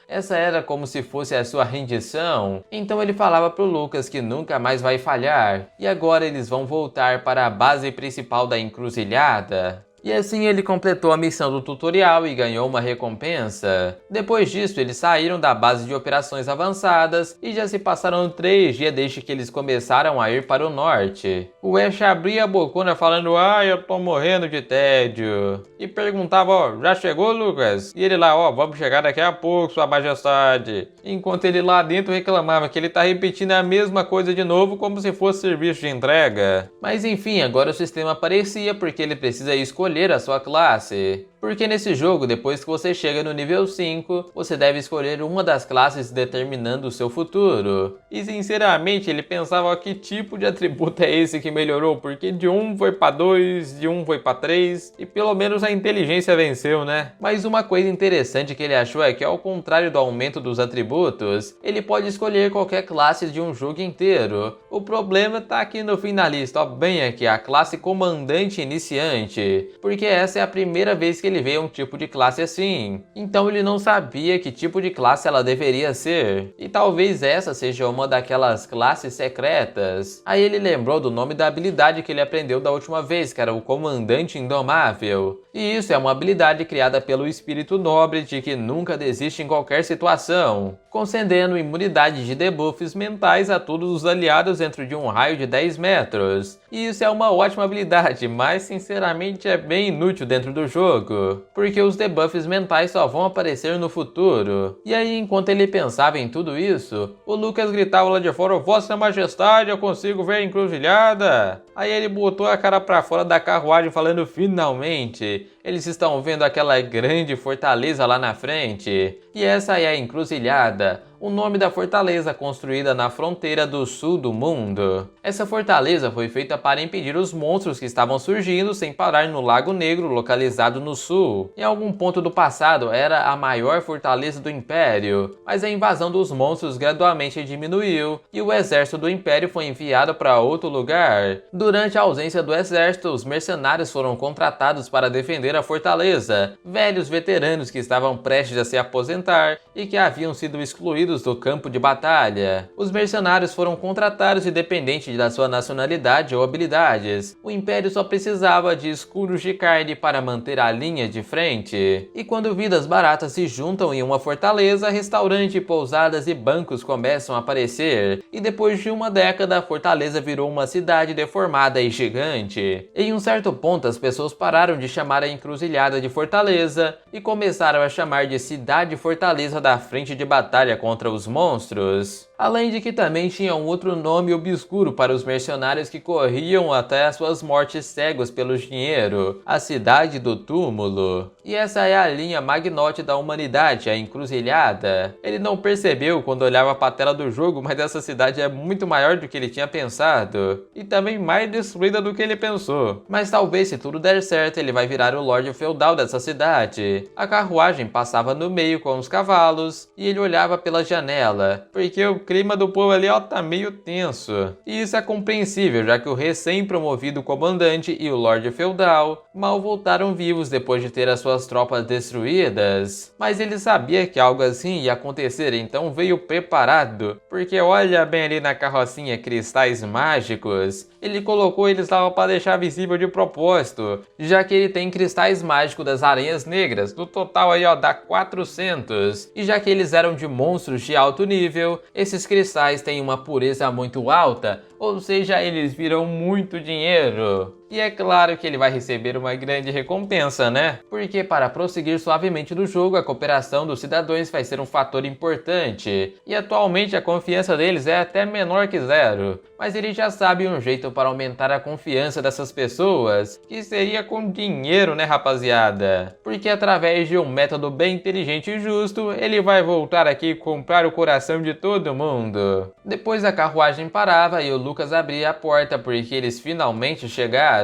Essa era como se fosse a sua rendição. Então ele falava pro Lucas que nunca mais vai falhar, e agora eles vão voltar para a base principal da encruzilhada. E assim ele completou a missão do tutorial e ganhou uma recompensa. Depois disso, eles saíram da base de operações avançadas e já se passaram 3 dias desde que eles começaram a ir para o norte. O Ash abria a bocona falando, eu tô morrendo de tédio. E perguntava, já chegou, Lucas? E ele lá, vamos chegar daqui a pouco, Sua Majestade. Enquanto ele lá dentro reclamava que ele tá repetindo a mesma coisa de novo como se fosse serviço de entrega. Mas enfim, agora o sistema aparecia porque ele precisa escolher a sua classe. Porque nesse jogo, depois que você chega no nível 5, você deve escolher uma das classes determinando o seu futuro. E sinceramente, ele pensava que tipo de atributo é esse que melhorou, porque de 1 foi para 2, de 1 foi para 3, e pelo menos a inteligência venceu, né? Mas uma coisa interessante que ele achou é que ao contrário do aumento dos atributos, ele pode escolher qualquer classe de um jogo inteiro. O problema tá aqui no fim da lista, bem aqui, a classe Comandante Iniciante, porque essa é a primeira vez que ele vê um tipo de classe assim. Então ele não sabia que tipo de classe ela deveria ser. E talvez essa seja uma daquelas classes secretas. Aí ele lembrou do nome da habilidade que ele aprendeu da última vez, que era o Comandante Indomável. E isso é uma habilidade criada pelo espírito nobre de que nunca desiste em qualquer situação, concedendo imunidade de debuffs mentais a todos os aliados dentro de um raio de 10 metros. E isso é uma ótima habilidade, mas sinceramente é bem inútil dentro do jogo, porque os debuffs mentais só vão aparecer no futuro. E aí, enquanto ele pensava em tudo isso, o Lucas gritava lá de fora, Vossa Majestade, eu consigo ver a encruzilhada. Aí ele botou a cara pra fora da carruagem falando, finalmente, eles estão vendo aquela grande fortaleza lá na frente. E essa é a encruzilhada, o nome da fortaleza construída na fronteira do sul do mundo. Essa fortaleza foi feita para impedir os monstros que estavam surgindo sem parar no Lago Negro, localizado no sul. Em algum ponto do passado era a maior fortaleza do Império, mas a invasão dos monstros gradualmente diminuiu e o exército do Império foi enviado para outro lugar. Durante a ausência do exército, os mercenários foram contratados para defender a fortaleza, velhos veteranos que estavam prestes a se aposentar e que haviam sido excluídos removidos do campo de batalha. Os mercenários foram contratados independente da sua nacionalidade ou habilidades. O Império só precisava de escudos de carne para manter a linha de frente. E quando vidas baratas se juntam em uma fortaleza, restaurantes, pousadas e bancos começam a aparecer. E depois de uma década, a fortaleza virou uma cidade deformada e gigante. Em um certo ponto, as pessoas pararam de chamar a encruzilhada de fortaleza e começaram a chamar de cidade-fortaleza da frente de batalha contra os monstros. Além de que também tinha um outro nome obscuro para os mercenários que corriam até as suas mortes cegos pelo dinheiro, a Cidade do Túmulo. E essa é a linha magnote da humanidade, a encruzilhada. Ele não percebeu quando olhava para a tela do jogo, mas essa cidade é muito maior do que ele tinha pensado. E também mais destruída do que ele pensou. Mas talvez se tudo der certo, ele vai virar o Lorde Feudal dessa cidade. A carruagem passava no meio com os cavalos, e ele olhava pela janela, porque o clima do povo ali tá meio tenso. E isso é compreensível, já que o recém-promovido comandante e o Lorde Feudal mal voltaram vivos depois de ter as suas tropas destruídas. Mas ele sabia que algo assim ia acontecer, então veio preparado, porque olha bem ali na carrocinha cristais mágicos. Ele colocou eles lá para deixar visível de propósito, já que ele tem cristais mágicos das aranhas negras, no total aí dá 400. E já que eles eram de monstros de alto nível, esses cristais têm uma pureza muito alta, ou seja, eles viram muito dinheiro. E é claro que ele vai receber uma grande recompensa, né? Porque para prosseguir suavemente no jogo, a cooperação dos cidadãos vai ser um fator importante. E atualmente a confiança deles é até menor que 0. Mas ele já sabe um jeito para aumentar a confiança dessas pessoas, que seria com dinheiro, né, rapaziada? Porque através de um método bem inteligente e justo, ele vai voltar aqui e comprar o coração de todo mundo. Depois a carruagem parava e o Lucas abria a porta porque eles finalmente chegaram.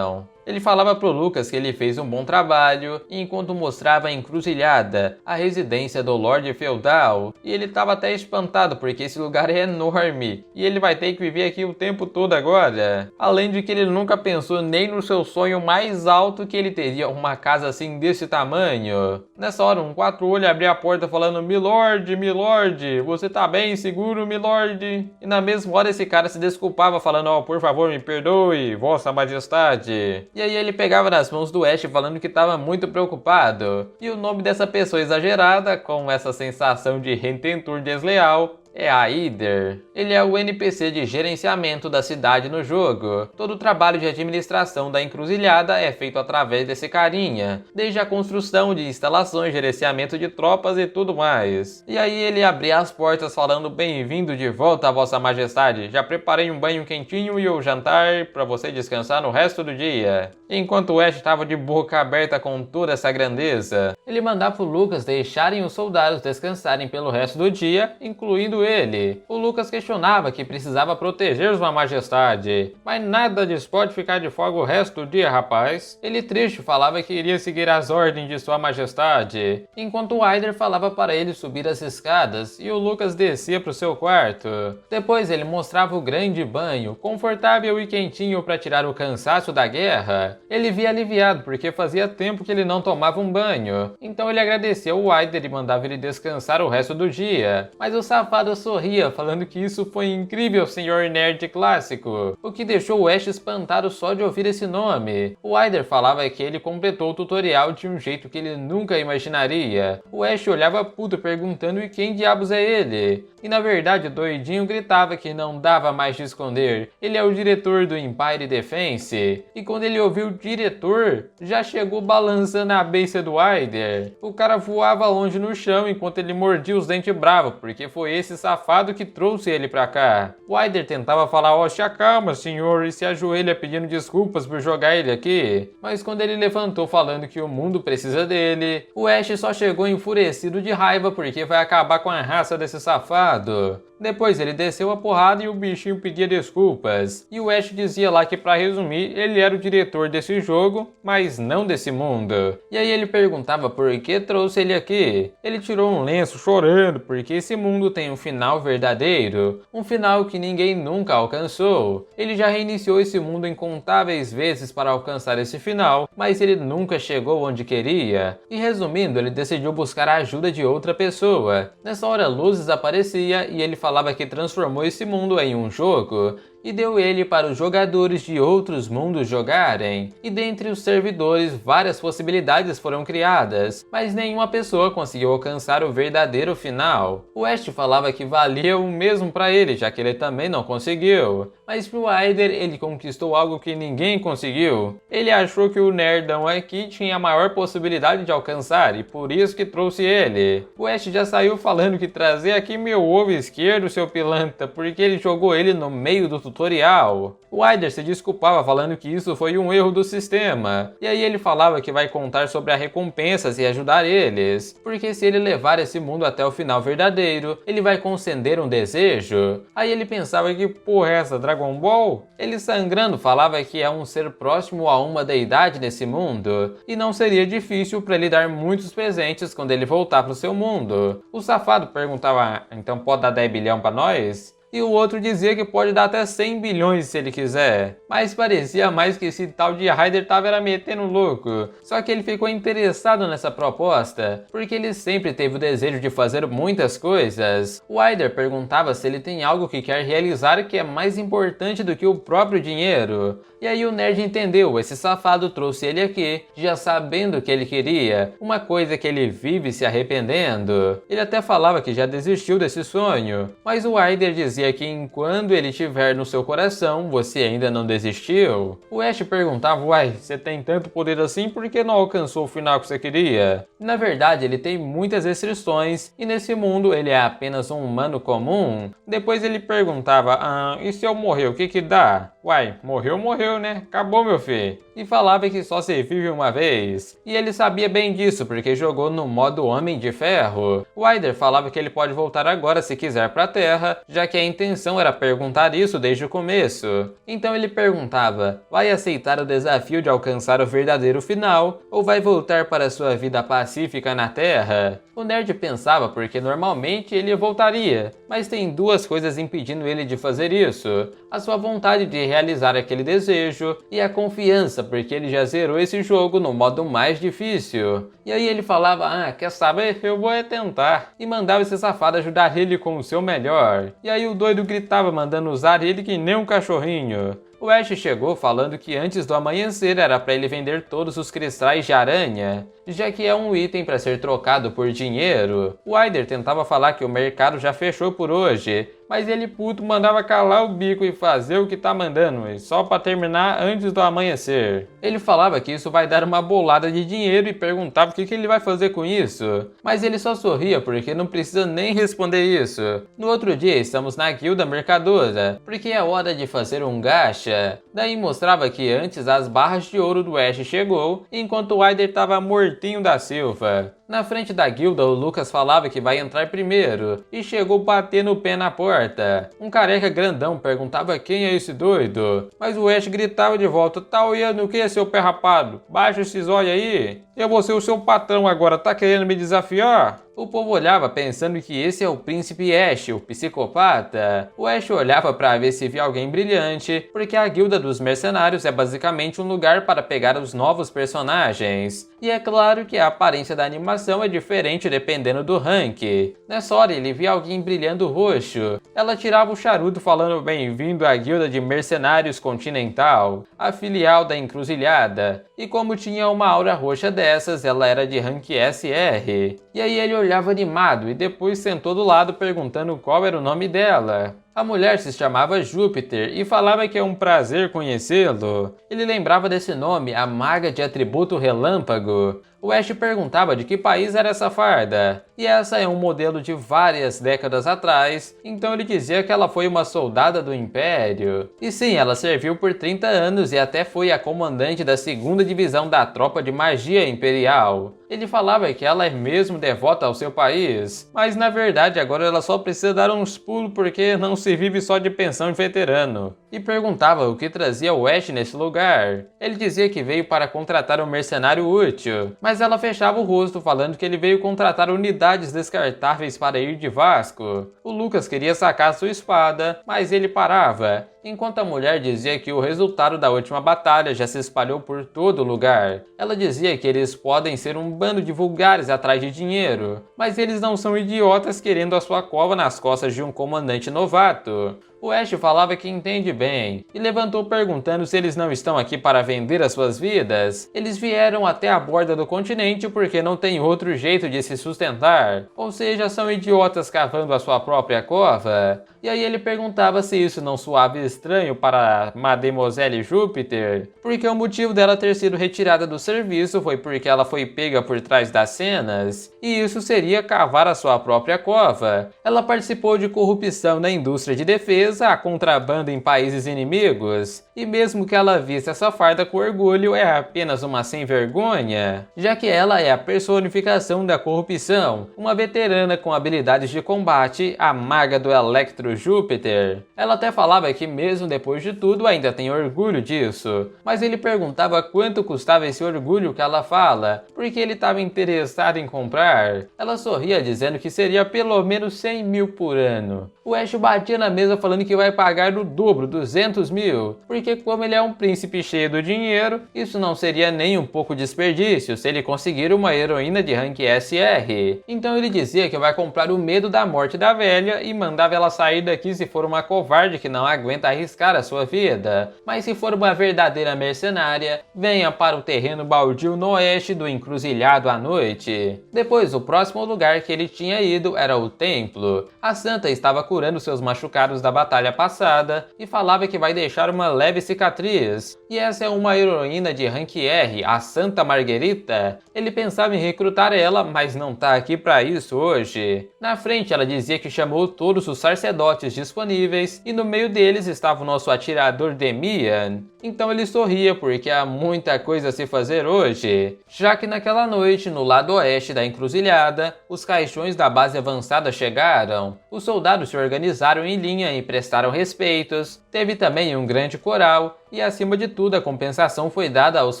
Ele falava pro Lucas que ele fez um bom trabalho, enquanto mostrava a encruzilhada, a residência do Lorde Feudal. E ele estava até espantado porque esse lugar é enorme e ele vai ter que viver aqui o tempo todo agora. Além de que ele nunca pensou nem no seu sonho mais alto que ele teria uma casa assim desse tamanho. Nessa hora um quatro-olho abria a porta falando: Milord, Milord, você tá bem seguro, Milord? E na mesma hora esse cara se desculpava falando: por favor me perdoe, Vossa Majestade. E aí ele pegava nas mãos do Ash falando que estava muito preocupado. E o nome dessa pessoa exagerada, com essa sensação de retentor desleal, é a Aider. Ele é o NPC de gerenciamento da cidade no jogo. Todo o trabalho de administração da encruzilhada é feito através desse carinha, desde a construção de instalações, gerenciamento de tropas e tudo mais. E aí ele abria as portas falando: bem-vindo de volta, Vossa Majestade. Já preparei um banho quentinho e o jantar para você descansar no resto do dia. Enquanto o Ash estava de boca aberta com toda essa grandeza, ele mandava o Lucas deixarem os soldados descansarem pelo resto do dia, incluindo ele. O Lucas questionava que precisava proteger Sua Majestade, mas nada disso pode ficar de folga o resto do dia, rapaz. Ele triste falava que iria seguir as ordens de Sua Majestade, enquanto o Aider falava para ele subir as escadas e o Lucas descia para o seu quarto. Depois ele mostrava o grande banho, confortável e quentinho para tirar o cansaço da guerra. Ele via aliviado porque fazia tempo que ele não tomava um banho, então ele agradeceu o Aider e mandava ele descansar o resto do dia. Mas o safado sorria, falando que isso foi incrível, senhor nerd clássico, o que deixou o Ash espantado só de ouvir esse nome. O Aider falava que ele completou o tutorial de um jeito que ele nunca imaginaria. O Ash olhava puto perguntando: e quem diabos é ele? E na verdade o doidinho gritava que não dava mais de esconder. Ele é o diretor do Empire Defense. E quando ele ouviu diretor, já chegou balançando a beiça do Aider. O cara voava longe no chão enquanto ele mordia os dentes bravos, porque foi esse safado que trouxe ele pra cá. O Aider tentava falar: se acalma, senhor, e se ajoelha pedindo desculpas por jogar ele aqui. Mas quando ele levantou falando que o mundo precisa dele, o Ash só chegou enfurecido de raiva porque vai acabar com a raça desse safado. Depois ele desceu a porrada e o bichinho pedia desculpas. E o Ash dizia lá que, pra resumir, ele era o diretor desse jogo, mas não desse mundo. E aí ele perguntava por que trouxe ele aqui. Ele tirou um lenço chorando porque esse mundo tem um final verdadeiro, um final que ninguém nunca alcançou. Ele já reiniciou esse mundo incontáveis vezes para alcançar esse final, mas ele nunca chegou onde queria. E resumindo, ele decidiu buscar a ajuda de outra pessoa. Nessa hora, Luzes aparecia e ele falava que transformou esse mundo em um jogo e deu ele para os jogadores de outros mundos jogarem. E dentre os servidores, várias possibilidades foram criadas, mas nenhuma pessoa conseguiu alcançar o verdadeiro final. O Ash falava que valia o mesmo para ele, já que ele também não conseguiu. Mas pro Ryder, ele conquistou algo que ninguém conseguiu. Ele achou que o nerdão aqui tinha a maior possibilidade de alcançar, e por isso que trouxe ele. O Ash já saiu falando que trazer aqui meu ovo esquerdo, seu pilantra, porque ele jogou ele no meio do tutorial. O Ryder se desculpava falando que isso foi um erro do sistema, e aí ele falava que vai contar sobre as recompensas e ajudar eles, porque se ele levar esse mundo até o final verdadeiro, ele vai conceder um desejo. Aí ele pensava que porra é essa, Dragon Ball? Ele sangrando falava que é um ser próximo a uma deidade nesse mundo, e não seria difícil para ele dar muitos presentes quando ele voltar pro seu mundo. O safado perguntava, então pode dar 10 bilhão pra nós? E o outro dizia que pode dar até 100 bilhões se ele quiser. Mas parecia mais que esse tal de Ryder tava metendo louco. Só que ele ficou interessado nessa proposta, porque ele sempre teve o desejo de fazer muitas coisas. O Ryder perguntava se ele tem algo que quer realizar que é mais importante do que o próprio dinheiro. E aí o nerd entendeu, esse safado trouxe ele aqui, já sabendo o que ele queria, uma coisa que ele vive se arrependendo. Ele até falava que já desistiu desse sonho, mas o Ryder dizia que enquanto ele estiver no seu coração, você ainda não desistiu. O Ash perguntava, uai, você tem tanto poder assim, por que não alcançou o final que você queria? Na verdade, ele tem muitas restrições, e nesse mundo ele é apenas um humano comum. Depois ele perguntava, e se eu morrer, o que que dá? Uai, morreu, né? Acabou, meu filho. E falava que só se vive uma vez. E ele sabia bem disso, porque jogou no modo Homem de Ferro. O Ryder falava que ele pode voltar agora se quiser pra Terra, já que a intenção era perguntar isso desde o começo. Então ele perguntava, vai aceitar o desafio de alcançar o verdadeiro final, ou vai voltar para sua vida pacífica na Terra? O nerd pensava porque normalmente ele voltaria, mas tem duas coisas impedindo ele de fazer isso. A sua vontade de realizar aquele desejo e a confiança, porque ele já zerou esse jogo no modo mais difícil. E aí ele falava, quer saber? Eu vou tentar. E mandava esse safado ajudar ele com o seu melhor. E aí o doido gritava mandando usar ele que nem um cachorrinho. O Ash chegou falando que antes do amanhecer era para ele vender todos os cristais de aranha, já que é um item para ser trocado por dinheiro. O Ryder tentava falar que o mercado já fechou por hoje, mas ele puto mandava calar o bico e fazer o que tá mandando, só para terminar antes do amanhecer. Ele falava que isso vai dar uma bolada de dinheiro e perguntava o que ele vai fazer com isso, mas ele só sorria porque não precisa nem responder isso. No outro dia estamos na guilda mercadora, porque é hora de fazer um gacha. Daí mostrava que antes as barras de ouro do Ash chegou, enquanto o Ryder tava mortinho da Silva. Na frente da guilda, o Lucas falava que vai entrar primeiro, e chegou batendo o pé na porta. Um careca grandão perguntava quem é esse doido, mas o Ash gritava de volta, tá olhando o que, seu pé rapado? Baixa esses olhos aí. Eu vou ser o seu patrão agora, tá querendo me desafiar? O povo olhava pensando que esse é o príncipe Ash, o psicopata. O Ash olhava para ver se via alguém brilhante, porque a guilda dos mercenários é basicamente um lugar para pegar os novos personagens. E é claro que a aparência da animação é diferente dependendo do rank. Nessa hora ele via alguém brilhando roxo. Ela tirava o charuto falando bem-vindo à guilda de mercenários continental, a filial da encruzilhada. E como tinha uma aura roxa dessas, ela era de rank SR. E aí ele olhava animado e depois sentou do lado perguntando qual era o nome dela. A mulher se chamava Júpiter e falava que é um prazer conhecê-lo. Ele lembrava desse nome, a maga de atributo relâmpago. O Ash perguntava de que país era essa farda, e essa é um modelo de várias décadas atrás, então ele dizia que ela foi uma soldada do Império. E sim, ela serviu por 30 anos e até foi a comandante da 2ª Divisão da Tropa de Magia Imperial. Ele falava que ela é mesmo devota ao seu país, mas na verdade agora ela só precisa dar uns pulos porque não se vive só de pensão de veterano. E perguntava o que trazia o Ash nesse lugar. Ele dizia que veio para contratar um mercenário útil, mas ela fechava o rosto falando que ele veio contratar unidades descartáveis para ir de Vasco. O Lucas queria sacar sua espada, mas ele parava, enquanto a mulher dizia que o resultado da última batalha já se espalhou por todo lugar. Ela dizia que eles podem ser um bando de vulgares atrás de dinheiro, mas eles não são idiotas querendo a sua cova nas costas de um comandante novato. O Ash falava que entende bem, e levantou perguntando se eles não estão aqui para vender as suas vidas. Eles vieram até a borda do continente porque não tem outro jeito de se sustentar, ou seja, são idiotas cavando a sua própria cova. E aí ele perguntava se isso não soava estranho para Mademoiselle Júpiter, porque o motivo dela ter sido retirada do serviço foi porque ela foi pega por trás das cenas, e isso seria cavar a sua própria cova. Ela participou de corrupção na indústria de defesa, a contrabando em países inimigos, e mesmo que ela visse essa farda com orgulho, é apenas uma sem-vergonha, já que ela é a personificação da corrupção, uma veterana com habilidades de combate, a maga do Electro Júpiter. Ela até falava que mesmo depois de tudo ainda tem orgulho disso, mas ele perguntava quanto custava esse orgulho que ela fala, porque ele estava interessado em comprar. Ela sorria dizendo que seria pelo menos 100 mil por ano. O Ash batia na mesa falando que vai pagar o dobro, 200 mil, porque como ele é um príncipe cheio do dinheiro, isso não seria nem um pouco desperdício se ele conseguir uma heroína de rank SR. Então ele dizia que vai comprar o medo da morte da velha e mandava ela sair daqui se for uma covarde que não aguenta arriscar a sua vida, mas se for uma verdadeira mercenária, venha para o terreno baldio no oeste do encruzilhado à noite. Depois, o próximo lugar que ele tinha ido era o templo. A santa estava curando seus machucados da batalha passada e falava que vai deixar uma leve cicatriz. E essa é uma heroína de rank R, a Santa Marguerita. Ele pensava em recrutar ela, mas não tá aqui para isso hoje. Na frente ela dizia que chamou todos os sacerdotes disponíveis e no meio deles estava o nosso atirador Demian. Então ele sorria porque há muita coisa a se fazer hoje, já que naquela noite, no lado oeste da encruzilhada, os caixões da base avançada chegaram. Os soldados se organizaram em linha e prestaram respeitos. Teve também um grande coral e, acima de tudo, a compensação foi dada aos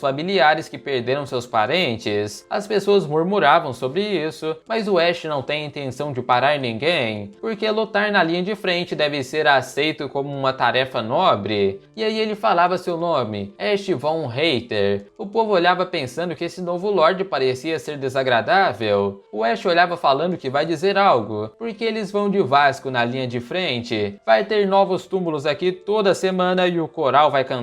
familiares que perderam seus parentes. As pessoas murmuravam sobre isso, mas o Ash não tem intenção de parar ninguém, porque lutar na linha de frente deve ser aceito como uma tarefa nobre. E aí ele falava seu nome, Ash von Hater. O povo olhava pensando que esse novo Lorde parecia ser desagradável. O Ash olhava falando que vai dizer algo, porque eles vão de Vasco na linha de frente. Vai ter novos túmulos aqui toda semana e o coral vai cantar.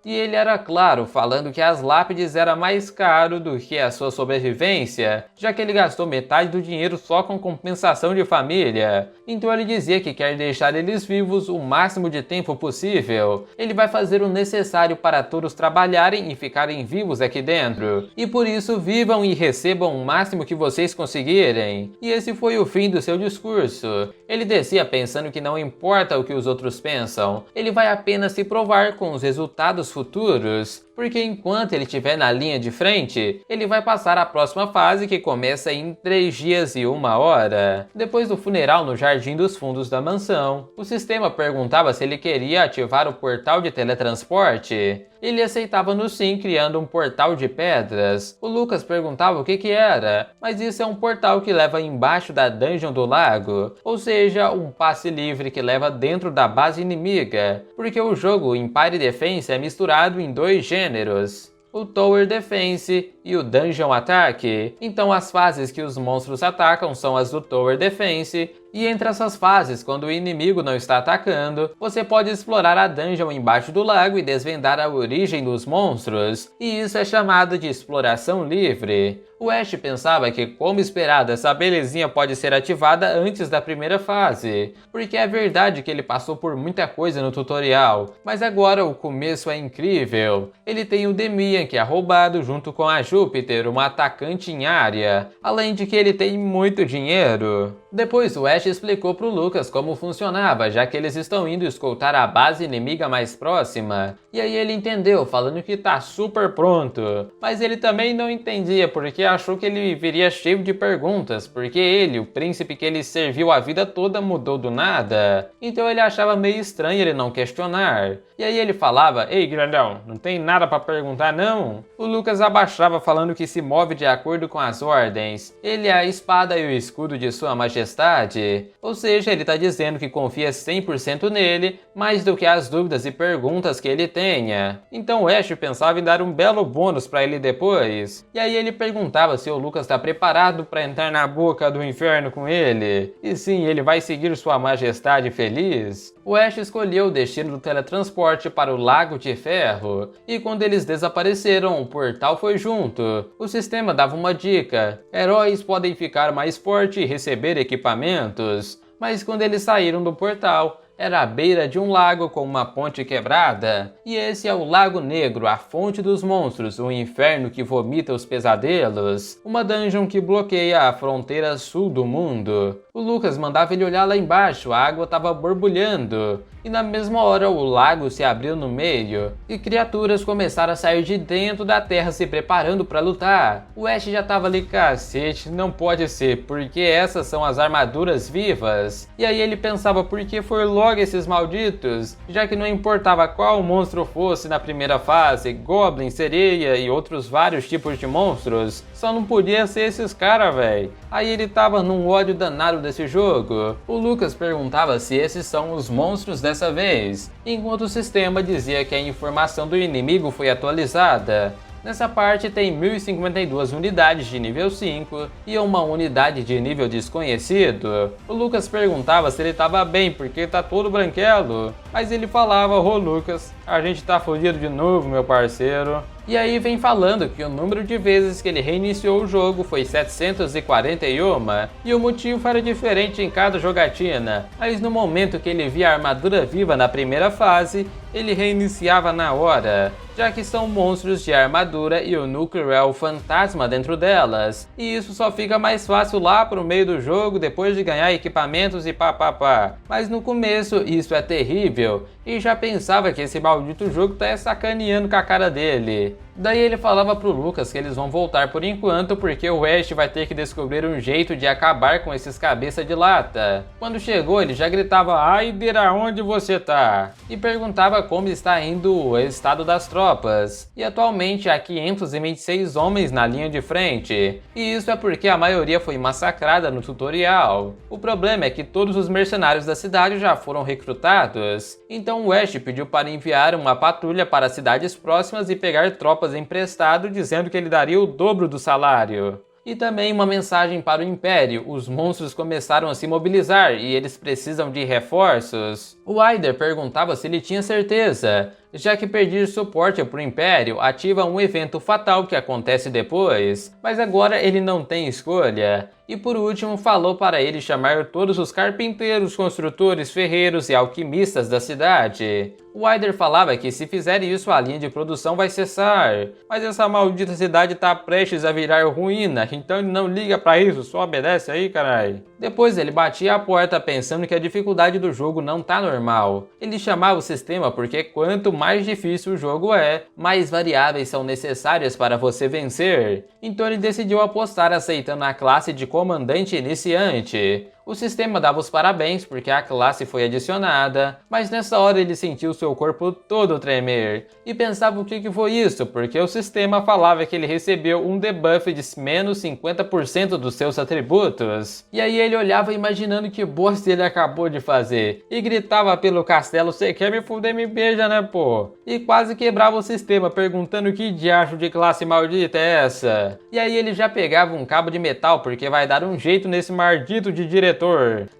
E ele era claro, falando que as lápides era mais caro do que a sua sobrevivência, já que ele gastou metade do dinheiro só com compensação de família. Então ele dizia que quer deixar eles vivos o máximo de tempo possível. Ele vai fazer o necessário para todos trabalharem e ficarem vivos aqui dentro. E por isso vivam e recebam o máximo que vocês conseguirem. E esse foi o fim do seu discurso. Ele descia pensando que não importa o que os outros pensam, ele vai apenas se provar com os resultados futuros, porque enquanto ele estiver na linha de frente, ele vai passar a próxima fase que começa em 3 dias e 1 hora. Depois do funeral no jardim dos fundos da mansão, o sistema perguntava se ele queria ativar o portal de teletransporte. Ele aceitava no sim, criando um portal de pedras. O Lucas perguntava o que era, mas isso é um portal que leva embaixo da dungeon do lago, ou seja, um passe livre que leva dentro da base inimiga, porque o jogo Empire Defense é misturado em 2 gêneros, o Tower Defense e o Dungeon Attack. Então as fases que os monstros atacam são as do Tower Defense, e entre essas fases, quando o inimigo não está atacando, você pode explorar a dungeon embaixo do lago e desvendar a origem dos monstros, e isso é chamado de exploração livre. O Ash pensava que, como esperado, essa belezinha pode ser ativada antes da primeira fase, porque é verdade que ele passou por muita coisa no tutorial, mas agora o começo é incrível. Ele tem o Demian, que é roubado junto com a Júpiter um atacante em área, além de que ele tem muito dinheiro. Depois o Ash explicou pro Lucas como funcionava, já que eles estão indo escoltar a base inimiga mais próxima. E aí ele entendeu, falando que tá super pronto. Mas ele também não entendia, porque achou que ele viria cheio de perguntas, porque ele, o príncipe que ele serviu a vida toda, mudou do nada. Então ele achava meio estranho ele não questionar. E aí ele falava: "Ei, grandão, não tem nada pra perguntar não?" O Lucas abaixava, falando que se move de acordo com as ordens. Ele é a espada e o escudo de sua majestade. Ou seja, ele tá dizendo que confia 100% nele, mais do que as dúvidas e perguntas que ele tenha. Então o Ash pensava em dar um belo bônus pra ele depois. E aí ele perguntava se o Lucas tá preparado pra entrar na boca do inferno com ele. E sim, ele vai seguir sua majestade feliz. O Ash escolheu o destino do teletransporte para o Lago de Ferro, e quando eles desapareceram, o portal foi junto. O sistema dava uma dica: heróis podem ficar mais fortes e receber equipamentos. Mas quando eles saíram do portal, era à beira de um lago com uma ponte quebrada. E esse é o Lago Negro, a fonte dos monstros, o inferno que vomita os pesadelos. Uma dungeon que bloqueia a fronteira sul do mundo. O Lucas mandava ele olhar lá embaixo, a água estava borbulhando. E na mesma hora o lago se abriu no meio, e criaturas começaram a sair de dentro da terra se preparando para lutar. O Ash já tava ali: cacete, não pode ser, porque essas são as armaduras vivas. E aí ele pensava: por que foi logo esses malditos? Já que não importava qual monstro fosse na primeira fase, goblin, sereia e outros vários tipos de monstros, só não podia ser esses caras, véi. Aí ele tava num ódio danado desse jogo. O Lucas perguntava se esses são os monstros dessa vez, enquanto o sistema dizia que a informação do inimigo foi atualizada. Nessa parte tem 1052 unidades de nível 5 e uma unidade de nível desconhecido. O Lucas perguntava se ele estava bem, porque tá todo branquelo. Mas ele falava: "Ô Lucas, a gente tá fodido de novo, meu parceiro." E aí vem falando que o número de vezes que ele reiniciou o jogo foi 741, e o motivo era diferente em cada jogatina, mas no momento que ele via a armadura viva na primeira fase, ele reiniciava na hora, já que são monstros de armadura e o núcleo é o fantasma dentro delas, e isso só fica mais fácil lá pro meio do jogo depois de ganhar equipamentos e papapá. Mas no começo isso é terrível, e já pensava que esse maldito jogo tá sacaneando com a cara dele. Daí ele falava pro Lucas que eles vão voltar por enquanto, porque o Ash vai ter que descobrir um jeito de acabar com esses cabeça de lata. Quando chegou, ele já gritava: "Aider, aonde você tá?" E perguntava como está indo o estado das tropas. E atualmente há 526 homens na linha de frente, e isso é porque a maioria foi massacrada no tutorial. O problema é que todos os mercenários da cidade já foram recrutados, então o Ash pediu para enviar uma patrulha para cidades próximas e pegar tropas emprestado, dizendo que ele daria o dobro do salário. E também uma mensagem para o Império: os monstros começaram a se mobilizar e eles precisam de reforços. O Aider perguntava se ele tinha certeza, já que pedir suporte para o Império ativa um evento fatal que acontece depois, mas agora ele não tem escolha. E por último falou para ele chamar todos os carpinteiros, construtores, ferreiros e alquimistas da cidade. O Aider falava que se fizer isso a linha de produção vai cessar, mas essa maldita cidade tá prestes a virar ruína, então ele não liga pra isso, só obedece aí, carai. Depois ele batia a porta pensando que a dificuldade do jogo não tá normal. Ele chamava o sistema porque quanto mais difícil o jogo é, mais variáveis são necessárias para você vencer. Então ele decidiu apostar aceitando a classe de comandante iniciante. O sistema dava os parabéns porque a classe foi adicionada, mas nessa hora ele sentiu seu corpo todo tremer. E pensava o que foi isso, porque o sistema falava que ele recebeu um debuff de menos 50% dos seus atributos. E aí ele olhava imaginando que bosta ele acabou de fazer, e gritava pelo castelo: "Cê quer me fuder, me beija, né, pô?" E quase quebrava o sistema, perguntando que diacho de classe maldita é essa. E aí ele já pegava um cabo de metal, porque vai dar um jeito nesse maldito de diretor.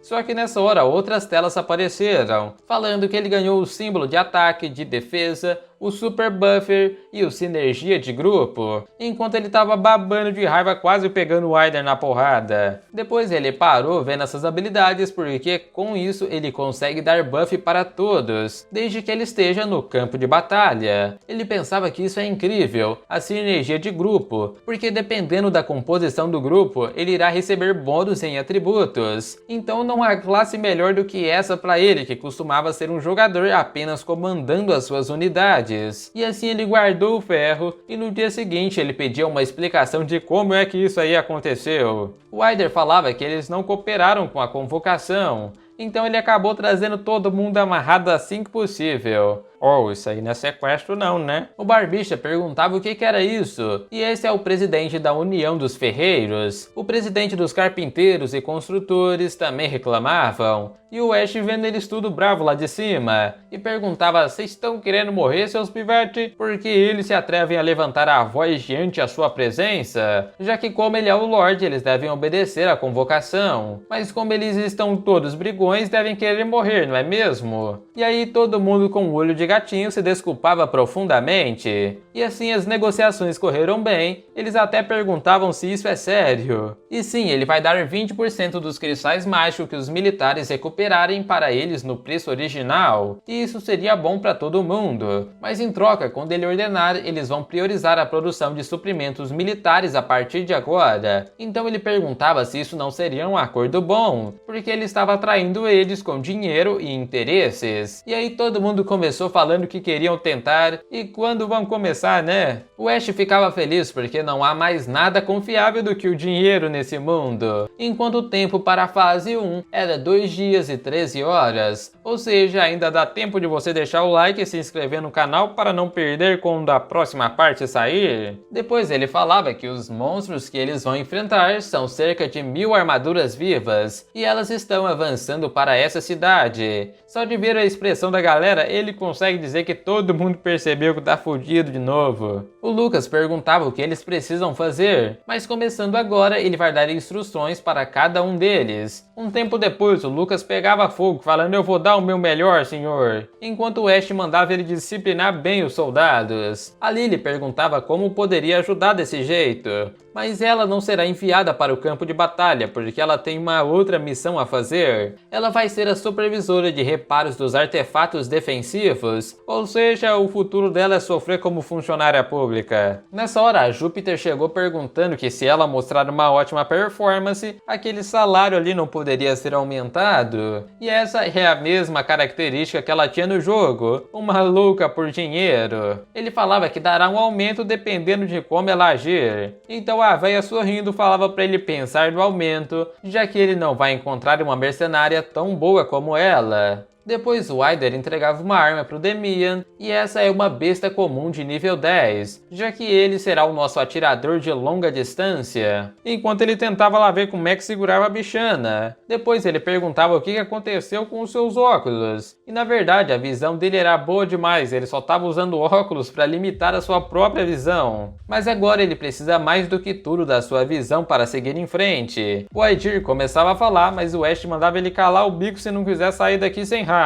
Só que nessa hora outras telas apareceram, falando que ele ganhou o símbolo de ataque, de defesa, o Super Buffer e o Sinergia de Grupo, enquanto ele tava babando de raiva, quase pegando o Wider na porrada. Depois ele parou vendo essas habilidades, porque com isso ele consegue dar buff para todos, desde que ele esteja no campo de batalha. Ele pensava que isso é incrível, a sinergia de grupo, porque dependendo da composição do grupo, ele irá receber bônus em atributos. Então não há classe melhor do que essa para ele, que costumava ser um jogador apenas comandando as suas unidades. E assim ele guardou o ferro, e no dia seguinte ele pedia uma explicação de como é que isso aí aconteceu. O Wider falava que eles não cooperaram com a convocação, então ele acabou trazendo todo mundo amarrado assim que possível. Oh, isso aí não é sequestro não, né? O Barbicha perguntava o que era isso. E esse é o presidente da União dos Ferreiros. O presidente dos carpinteiros e construtores também reclamavam. E o Ash vendo eles tudo bravo lá de cima. E perguntava, vocês estão querendo morrer, seus pivete? Porque eles se atrevem a levantar a voz diante a sua presença? Já que como ele é o Lorde, eles devem obedecer à convocação. Mas como eles estão todos brigões, devem querer morrer, não é mesmo? E aí todo mundo com o olho de gatinho se desculpava profundamente. E assim as negociações correram bem, eles até perguntavam se isso é sério. E sim, ele vai dar 20% dos cristais mágicos que os militares recuperarem para eles no preço original. E isso seria bom para todo mundo. Mas em troca, quando ele ordenar, eles vão priorizar a produção de suprimentos militares a partir de agora. Então ele perguntava se isso não seria um acordo bom, porque ele estava atraindo eles com dinheiro e interesses. E aí todo mundo começou falando que queriam tentar, e quando vão começar, né? O Ash ficava feliz porque não há mais nada confiável do que o dinheiro nesse mundo, enquanto o tempo para a fase 1 era 2 dias e 13 horas, ou seja, ainda dá tempo de você deixar o like e se inscrever no canal para não perder quando a próxima parte sair. Depois ele falava que os monstros que eles vão enfrentar são cerca de 1000 armaduras vivas, e elas estão avançando para essa cidade. Só de ver a expressão da galera, ele consegue dizer que todo mundo percebeu que tá fudido de novo. O Lucas perguntava o que eles precisam fazer, mas começando agora ele vai dar instruções para cada um deles. Um tempo depois o Lucas pegava fogo falando eu vou dar o meu melhor, senhor, enquanto o Ash mandava ele disciplinar bem os soldados. A Lily perguntava como poderia ajudar desse jeito, mas ela não será enviada para o campo de batalha porque ela tem uma outra missão a fazer. Ela vai ser a supervisora de reparos dos artefatos defensivos, ou seja, o futuro dela é sofrer como funcionária pública. Nessa hora a Júpiter chegou perguntando que se ela mostrar uma ótima performance, aquele salário ali não poderia ser aumentado. E essa é a mesma característica que ela tinha no jogo, uma louca por dinheiro. Ele falava que dará um aumento dependendo de como ela agir. Então a véia sorrindo falava para ele pensar no aumento, já que ele não vai encontrar uma mercenária tão boa como ela. Depois o Wider entregava uma arma para o Demian, e essa é uma besta comum de nível 10, já que ele será o nosso atirador de longa distância, enquanto ele tentava lá ver como é que segurava a bichana. Depois ele perguntava o que aconteceu com os seus óculos, e na verdade a visão dele era boa demais, ele só estava usando óculos para limitar a sua própria visão. Mas agora ele precisa mais do que tudo da sua visão para seguir em frente. O Aidir começava a falar, mas o Ash mandava ele calar o bico se não quiser sair daqui sem rabo.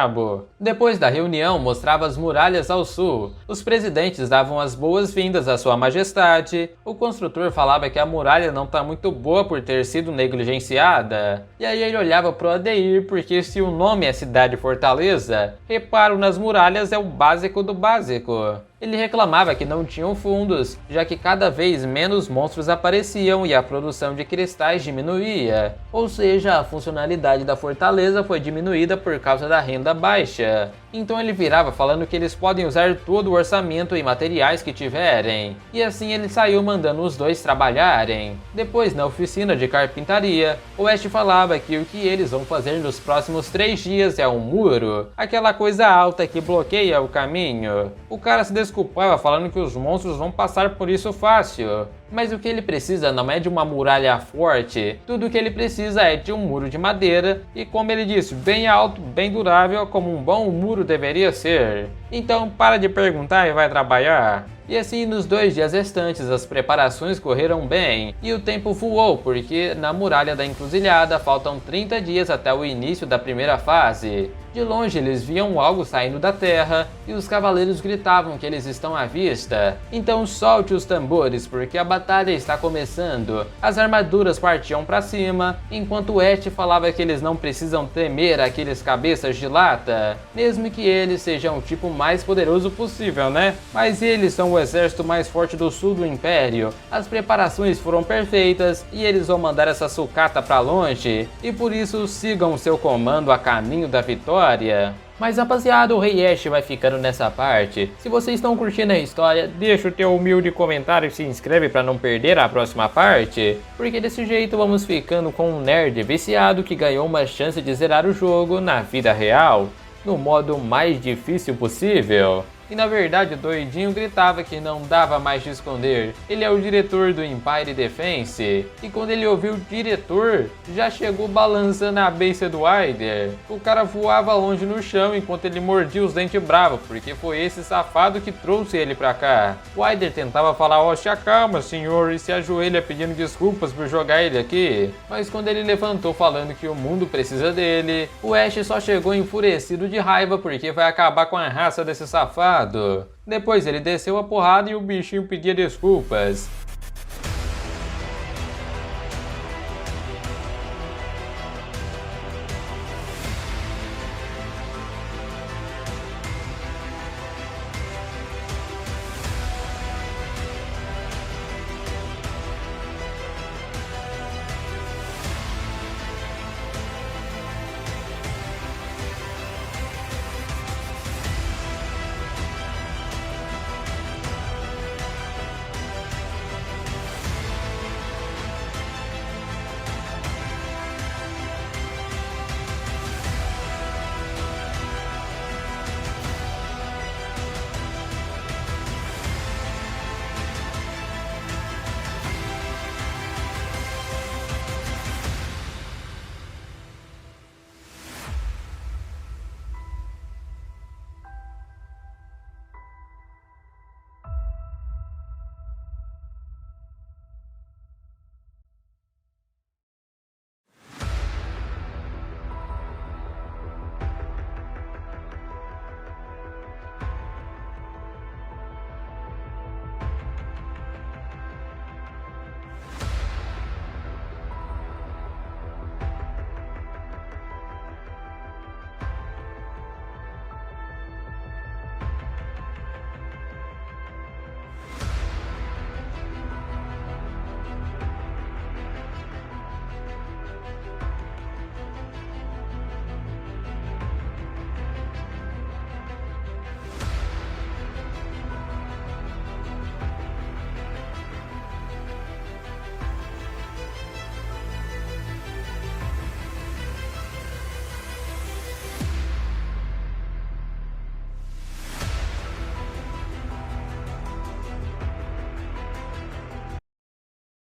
Depois da reunião, mostrava as muralhas ao sul. Os presidentes davam as boas-vindas à sua majestade. O construtor falava que a muralha não tá muito boa por ter sido negligenciada. E aí ele olhava pro Adeir, porque se o nome é Cidade Fortaleza, reparo nas muralhas é o básico do básico. Ele reclamava que não tinham fundos, já que cada vez menos monstros apareciam e a produção de cristais diminuía. Ou seja, a funcionalidade da fortaleza foi diminuída por causa da renda baixa. Então ele virava falando que eles podem usar todo o orçamento e materiais que tiverem. E assim ele saiu mandando os dois trabalharem. Depois, na oficina de carpintaria, o Ash falava que o que eles vão fazer nos próximos 3 dias é um muro, aquela coisa alta que bloqueia o caminho. O cara se desculpava falando que os monstros vão passar por isso fácil. Mas o que ele precisa não é de uma muralha forte, tudo o que ele precisa é de um muro de madeira e, como ele disse, bem alto, bem durável, como um bom muro deveria ser. Então para de perguntar e vai trabalhar. E assim, nos 2 dias restantes, as preparações correram bem, e o tempo voou, porque na Muralha da Encruzilhada faltam 30 dias até o início da primeira fase. De longe eles viam algo saindo da terra, e os cavaleiros gritavam que eles estão à vista. Então solte os tambores, porque a batalha está começando. As armaduras partiam para cima, enquanto Ash falava que eles não precisam temer aqueles cabeças de lata, mesmo que eles sejam o tipo mais poderoso possível, né? Mas eles são o exército mais forte do sul do Império. As preparações foram perfeitas e eles vão mandar essa sucata para longe, e por isso sigam o seu comando a caminho da vitória. Mas rapaziada, o Rei Ash vai ficando nessa parte. Se vocês estão curtindo a história, deixa o teu humilde comentário e se inscreve para não perder a próxima parte, porque desse jeito vamos ficando com um nerd viciado que ganhou uma chance de zerar o jogo na vida real, no modo mais difícil possível. E na verdade o doidinho gritava que não dava mais de esconder. Ele é o diretor do Empire Defense, e quando ele ouviu diretor, já chegou balançando a beiça do Ryder. O cara voava longe no chão enquanto ele mordia os dentes bravos, porque foi esse safado que trouxe ele pra cá. O Ryder tentava falar: ó, se acalma senhor, e se ajoelha pedindo desculpas por jogar ele aqui. Mas quando ele levantou falando que o mundo precisa dele, o Ash só chegou enfurecido de raiva porque vai acabar com a raça desse safado. Depois ele desceu a porrada e o bichinho pedia desculpas.